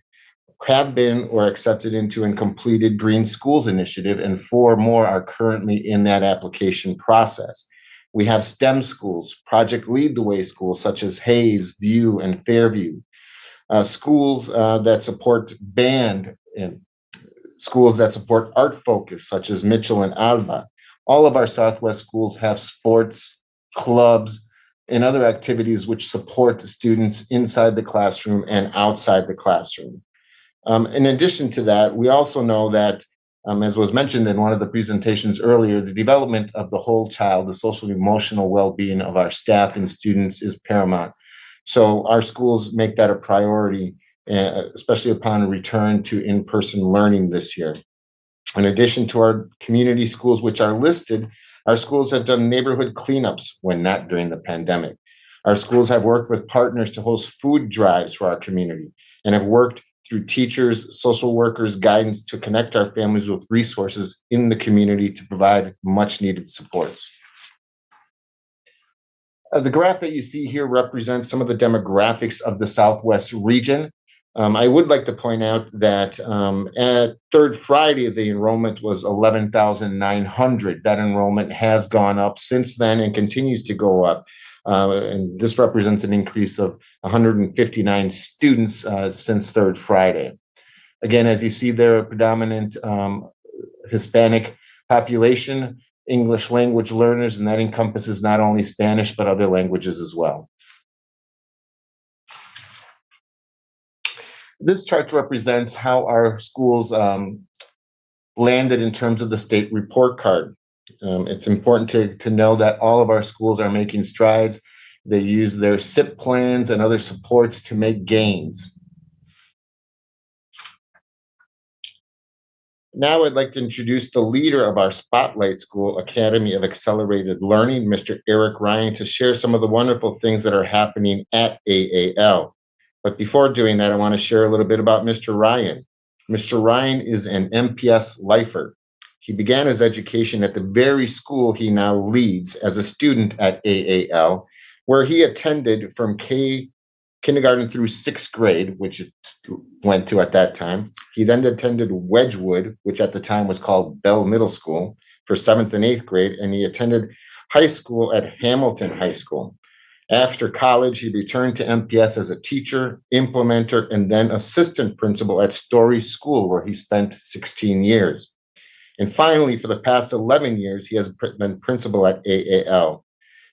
have been or accepted into and completed Green Schools Initiative, and 4 more are currently in that application process. We have STEM schools, Project Lead the Way schools such as Hayes, View, and Fairview. Schools that support band and schools that support art focus such as Mitchell and Alba. All of our Southwest schools have sports, clubs, and other activities which support the students inside the classroom and outside the classroom. In addition to that, we also know that, as was mentioned in one of the presentations earlier, the development of the whole child, the social and emotional well-being of our staff and students is paramount. So our schools make that a priority, especially upon return to in-person learning this year. In addition to our community schools, which are listed, our schools have done neighborhood cleanups when not during the pandemic. Our schools have worked with partners to host food drives for our community and have worked through teachers, social workers, guidance to connect our families with resources in the community to provide much needed supports. The graph that you see here represents some of the demographics of the Southwest region. I would like to point out that at third Friday, the enrollment was 11,900. That enrollment has gone up since then and continues to go up. And this represents an increase of 159 students since third Friday. Again, as you see there, a predominant Hispanic population, English language learners, and that encompasses not only Spanish, but other languages as well. This chart represents how our schools landed in terms of the state report card. It's important to know that all of our schools are making strides. They use their SIP plans and other supports to make gains. Now I'd like to introduce the leader of our Spotlight School Academy of Accelerated Learning, Mr. Eric Ryan, to share some of the wonderful things that are happening at AAL. But before doing that, I want to share a little bit about Mr. Ryan. Mr. Ryan is an MPS lifer. He began his education at the very school he now leads as a student at AAL, where he attended from kindergarten through 6th grade, which it went to at that time. He then attended Wedgwood, which at the time was called Bell Middle School, for 7th and 8th grade, and he attended high school at Hamilton High School. After college, he returned to MPS as a teacher, implementer, and then assistant principal at Story School, where he spent 16 years. And finally, for the past 11 years, he has been principal at AAL.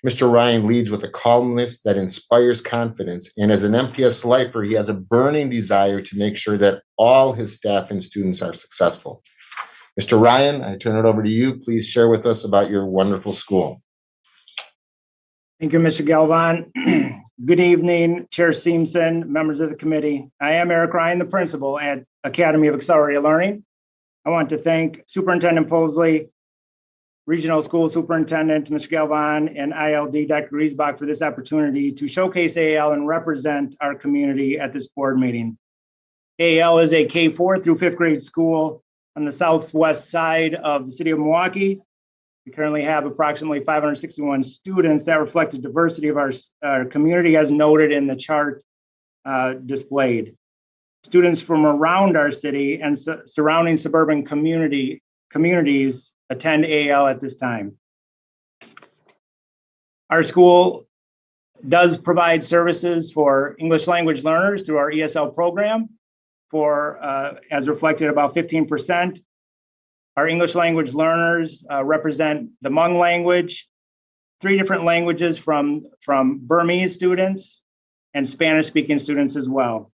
Mr. Ryan leads with a calmness that inspires confidence, and as an MPS lifer, he has a burning desire to make sure that all his staff and students are successful. Mr. Ryan, I turn it over to you. Please share with us about your wonderful school. Thank you, Mr. Galvan. Good evening, Chair Seamson, members of the committee. I am Eric Ryan, the principal at Academy of Accelerated Learning. I want to thank Superintendent Posley, Regional School Superintendent, Mr. Galvan, and ILD, Dr. Griesbach, for this opportunity to showcase AAL and represent our community at this board meeting. AAL is a K-4 through 5th grade school on the southwest side of the city of Milwaukee. We currently have approximately 561 students that reflect the diversity of our community, as noted in the chart displayed. Students from around our city and surrounding suburban communities attend AAL at this time. Our school does provide services for English language learners through our ESL program for, as reflected, about 15%. Our English language learners represent the Hmong language, 3 different languages from Burmese students and Spanish-speaking students as well.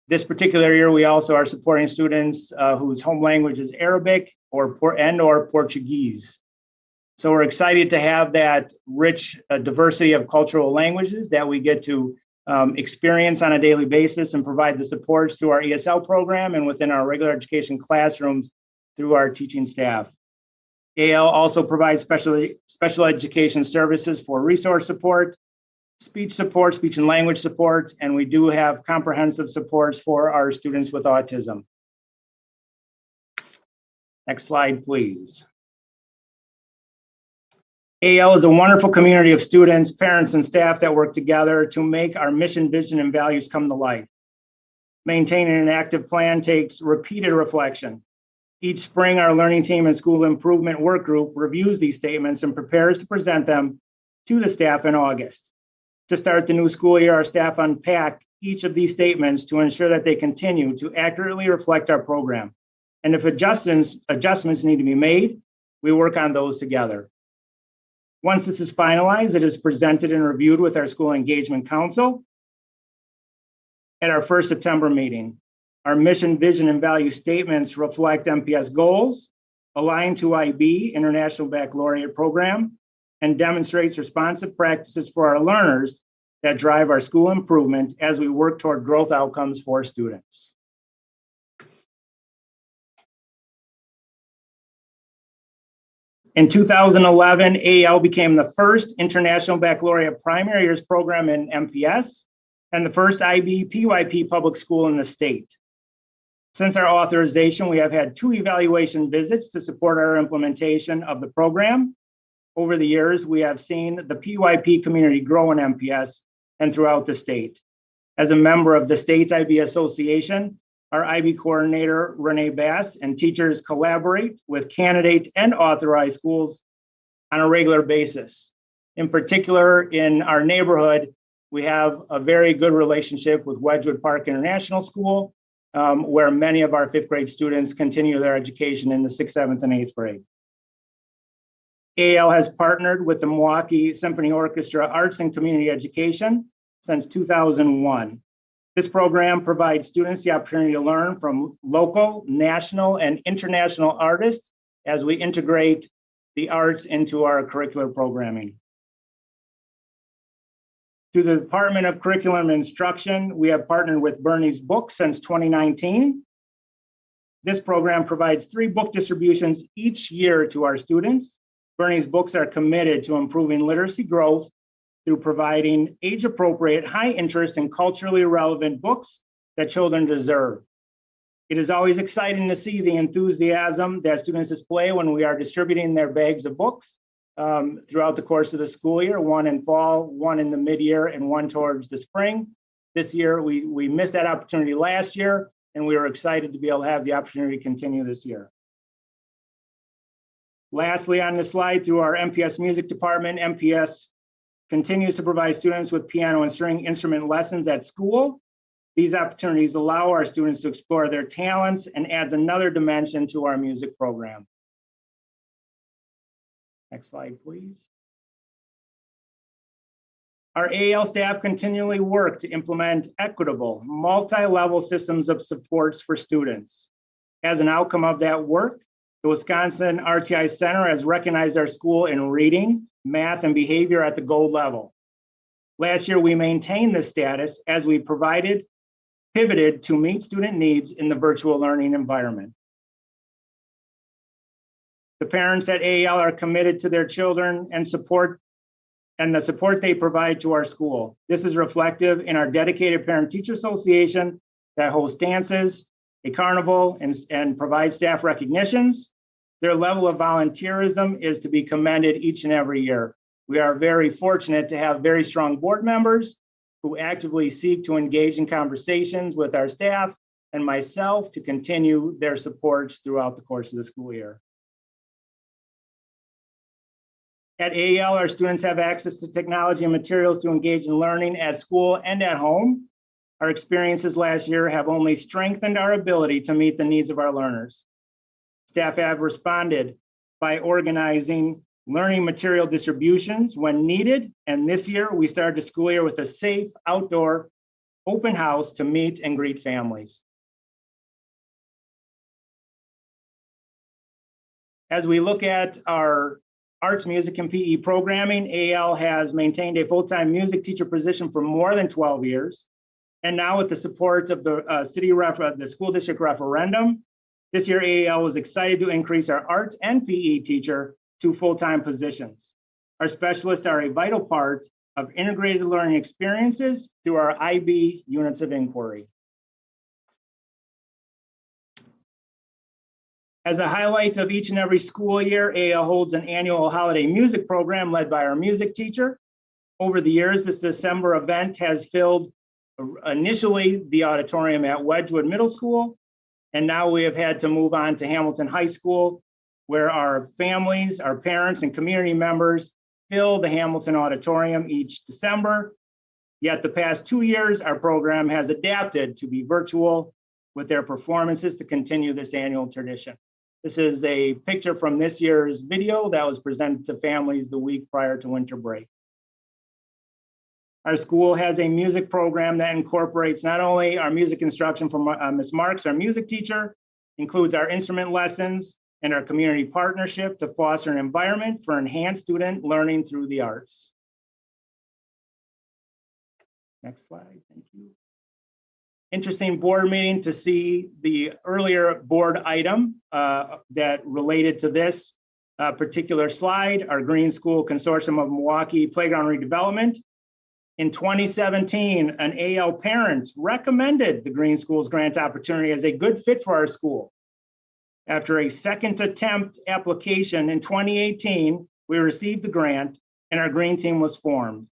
This particular year, we also are supporting students whose home language is Arabic or Portuguese. So we're excited to have that rich diversity of cultural languages that we get to experience on a daily basis and provide the supports through our ESL program and within our regular education classrooms through our teaching staff. AL also provides special education services for resource support, speech and language support, and we do have comprehensive supports for our students with autism. Next slide, please. AL is a wonderful community of students, parents, and staff that work together to make our mission, vision, and values come to life. Maintaining an active plan takes repeated reflection. Each spring, our learning team and school improvement work group reviews these statements and prepares to present them to the staff in August. To start the new school year, our staff unpack each of these statements to ensure that they continue to accurately reflect our program. And if adjustments need to be made, we work on those together. Once this is finalized, it is presented and reviewed with our school engagement council at our first September meeting. Our mission, vision, and value statements reflect MPS goals, align to IB, International Baccalaureate Program, and demonstrates responsive practices for our learners that drive our school improvement as we work toward growth outcomes for students. In 2011, AEL became the first International Baccalaureate Primary Years program in MPS and the first IB PYP public school in the state. Since our authorization, we have had 2 evaluation visits to support our implementation of the program. Over the years, we have seen the PYP community grow in MPS and throughout the state. As a member of the State IB Association, our IB coordinator, Renee Bass, and teachers collaborate with candidate and authorized schools on a regular basis. In particular, in our neighborhood, we have a very good relationship with Wedgewood Park International School, where many of our 5th grade students continue their education in the 6th, 7th, and 8th grade. AL has partnered with the Milwaukee Symphony Orchestra Arts and Community Education since 2001. This program provides students the opportunity to learn from local, national, and international artists as we integrate the arts into our curricular programming. Through the Department of Curriculum and Instruction, we have partnered with Bernie's Books since 2019. This program provides 3 book distributions each year to our students. Bernie's Books are committed to improving literacy growth through providing age-appropriate, high-interest, and culturally relevant books that children deserve. It is always exciting to see the enthusiasm that students display when we are distributing their bags of books throughout the course of the school year, 1 in fall, 1 in the mid-year, and 1 towards the spring. This year, we missed that opportunity last year, and we were excited to be able to have the opportunity to continue this year. Lastly, on this slide, through our MPS Music Department, MPS continues to provide students with piano and string instrument lessons at school. These opportunities allow our students to explore their talents and adds another dimension to our music program. Next slide, please. Our AL staff continually work to implement equitable, multi-level systems of supports for students. As an outcome of that work, the Wisconsin RTI Center has recognized our school in reading, math, and behavior at the gold level. Last year, we maintained this status as we pivoted to meet student needs in the virtual learning environment. The parents at AEL are committed to their children and the support they provide to our school. This is reflective in our dedicated Parent-Teacher Association that hosts dances, a carnival, and provides staff recognitions. Their level of volunteerism is to be commended each and every year. We are very fortunate to have very strong board members who actively seek to engage in conversations with our staff and myself to continue their supports throughout the course of the school year. At AEL, our students have access to technology and materials to engage in learning at school and at home. Our experiences last year have only strengthened our ability to meet the needs of our learners. Staff have responded by organizing learning material distributions when needed, and this year we started the school year with a safe outdoor open house to meet and greet families. As we look at our arts, music, and PE programming. AL has maintained a full-time music teacher position for more than 12 years. And now with the support of the the school district referendum, this year AL was excited to increase our art and PE teacher to full-time positions. Our specialists are a vital part of integrated learning experiences through our IB units of inquiry. As a highlight of each and every school year, AL holds an annual holiday music program led by our music teacher. Over the years, this December event has filled initially the auditorium at Wedgwood Middle School, and now we have had to move on to Hamilton High School, where our families, our parents, and community members fill the Hamilton Auditorium each December. Yet the past 2 years, our program has adapted to be virtual with their performances to continue this annual tradition. This is a picture from this year's video that was presented to families the week prior to winter break. Our school has a music program that incorporates not only our music instruction from Ms. Marks, our music teacher, includes our instrument lessons and our community partnership to foster an environment for enhanced student learning through the arts. Next slide, thank you. Interesting board meeting to see the earlier board item that related to this particular slide, our Green School Consortium of Milwaukee Playground Redevelopment. In 2017, an AL parent recommended the Green Schools grant opportunity as a good fit for our school. After a second attempt application in 2018, we received the grant and our green team was formed.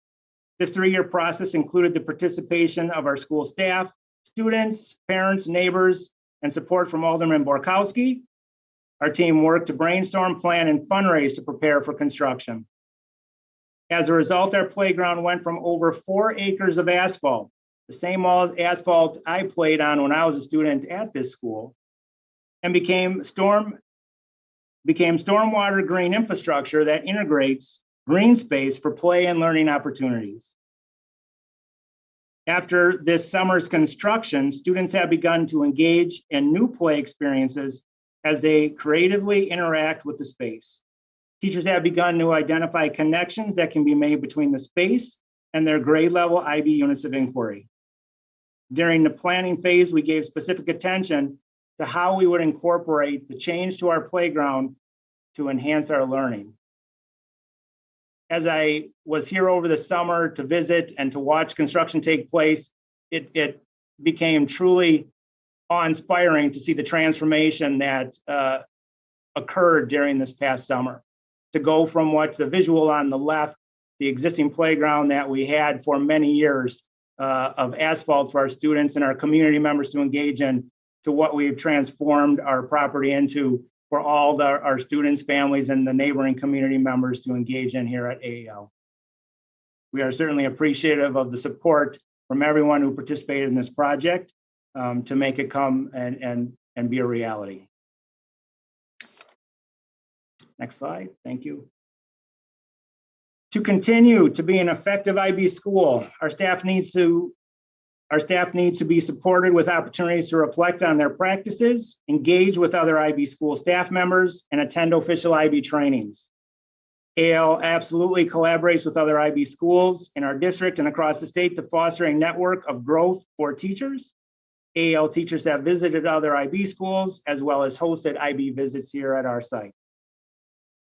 This 3-year process included the participation of our school staff, students, parents, neighbors, and support from Alderman Borkowski. Our team worked to brainstorm, plan, and fundraise to prepare for construction. As a result, our playground went from over 4 acres of asphalt, the same asphalt I played on when I was a student at this school, and became stormwater green infrastructure that integrates green space for play and learning opportunities. After this summer's construction, students have begun to engage in new play experiences as they creatively interact with the space. Teachers have begun to identify connections that can be made between the space and their grade level IB units of inquiry. During the planning phase, we gave specific attention to how we would incorporate the change to our playground to enhance our learning. As I was here over the summer to visit and to watch construction take place, it became truly awe-inspiring to see the transformation that occurred during this past summer. To go from what's the visual on the left, the existing playground that we had for many years of asphalt for our students and our community members to engage in, to what we've transformed our property into for all our students, families, and the neighboring community members to engage in here at AEL. We are certainly appreciative of the support from everyone who participated in this project to make it come and be a reality. Next slide, thank you. To continue to be an effective IB school, our staff needs to be supported with opportunities to reflect on their practices, engage with other IB school staff members, and attend official IB trainings. AL absolutely collaborates with other IB schools in our district and across the state to foster a network of growth for teachers. AL teachers have visited other IB schools as well as hosted IB visits here at our site.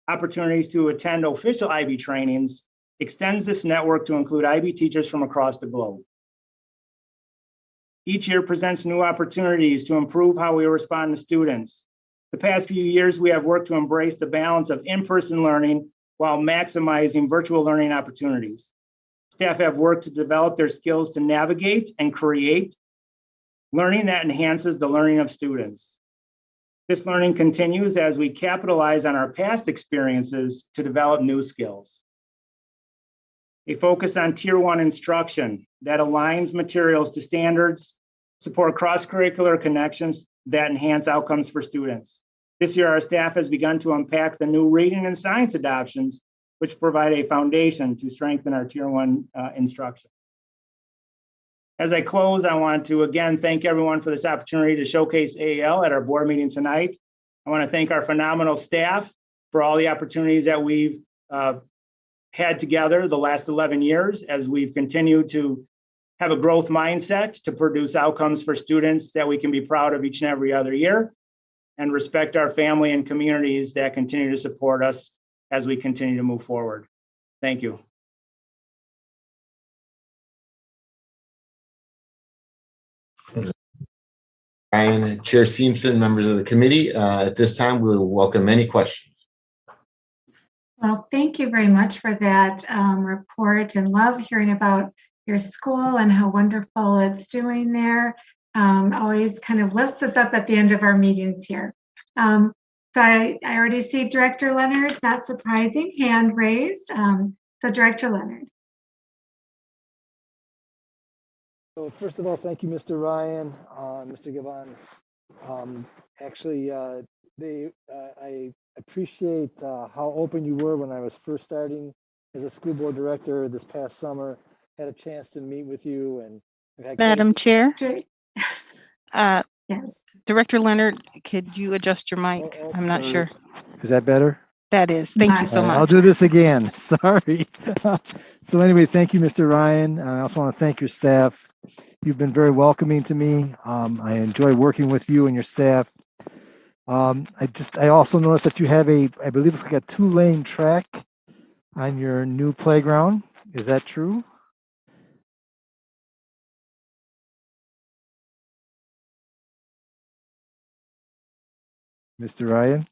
Opportunities to attend official IB trainings extends this network to include IB teachers from across the globe. Each year presents new opportunities to improve how we respond to students. The past few years, we have worked to embrace the balance of in-person learning while maximizing virtual learning opportunities. Staff have worked to develop their skills to navigate and create learning that enhances the learning of students. This learning continues as we capitalize on our past experiences to develop new skills. A focus on Tier 1 instruction that aligns materials to standards, support cross-curricular connections that enhance outcomes for students. This year, our staff has begun to unpack the new reading and science adoptions, which provide a foundation to strengthen our Tier 1 instruction. As I close, I want to again thank everyone for this opportunity to showcase AEL at our board meeting tonight. I want to thank our phenomenal staff for all the opportunities that we've had together the last 11 years as we've continued to have a growth mindset to produce outcomes for students that we can be proud of each and every other year, and respect our family and communities that continue to support us as we continue to move forward. Thank you. Ryan, Chair Simpson, members of the committee, at this time, we will welcome any questions. Well, thank you very much for that report, and love hearing about your school and how wonderful it's doing there. Always kind of lifts us up at the end of our meetings here. So I already see Director Leonard, not surprising, hand raised. So Director Leonard. So first of all, thank you, Mr. Ryan, Mr. Gavon. I appreciate how open you were when I was first starting as a school board director this past summer. Had a chance to meet with you, and I've had Madam Chair. Yes. Director Leonard, could you adjust your mic? I'm not sure. Is that better? That is. Thank you so All right, much. I'll do this again. Sorry. So anyway, thank you, Mr. Ryan. I also want to thank your staff. You've been very welcoming to me. I enjoy working with you and your staff. I also noticed that you have I believe it's like a 2-lane track on your new playground. Is that true? Mr. Ryan?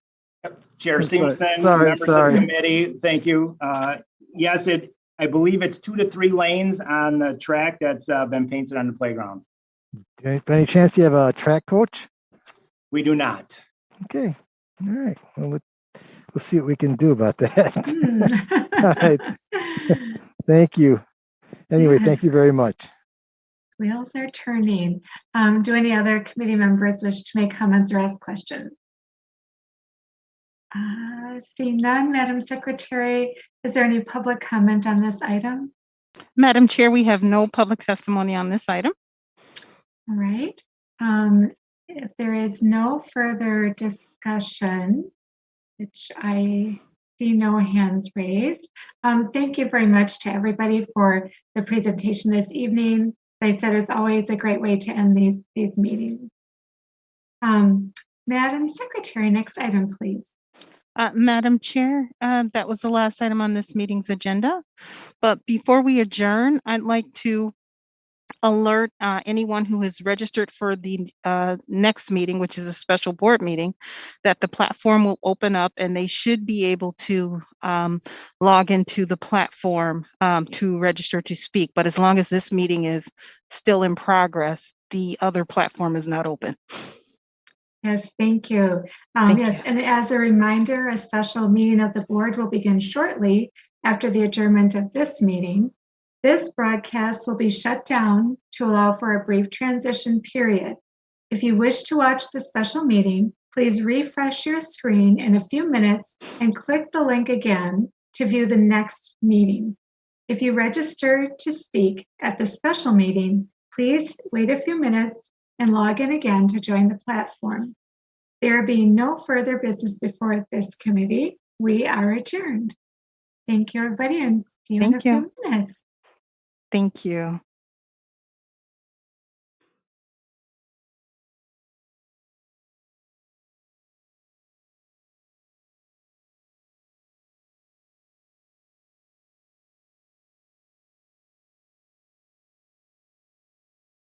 Chair Sorry, Simpson, sorry, members of sorry. the committee, thank you. Yes, I believe it's 2 to 3 lanes on the track that's been painted on the playground. By any chance you have a track coach? We do not. Okay. All right. Well, we'll see what we can do about that. All right. Thank you. Anyway, Yes. thank you very much. Wheels are turning. Do any other committee members wish to make comments or ask questions? Seeing none, Madam Secretary, is there any public comment on this item? Madam Chair, we have no public testimony on this item. All right. If there is no further discussion, which I see no hands raised, thank you very much to everybody for the presentation this evening. As I said, it's always a great way to end these meetings. Madam Secretary, next item, please. Madam Chair, that was the last item on this meeting's agenda. But before we adjourn, I'd like to alert anyone who has registered for the next meeting, which is a special board meeting, that the platform will open up and they should be able to log into the platform to register to speak. But as long as this meeting is still in progress, the other platform is not open. Yes, thank you. Yes, and as a reminder, a special meeting of the board will begin shortly after the adjournment of this meeting. This broadcast will be shut down to allow for a brief transition period. If you wish to watch the special meeting, please refresh your screen in a few minutes and click the link again to view the next meeting. If you register to speak at the special meeting, please wait a few minutes and log in again to join the platform. There being no further business before this committee, we are adjourned. Thank you, everybody, and see you in a few minutes. Thank you.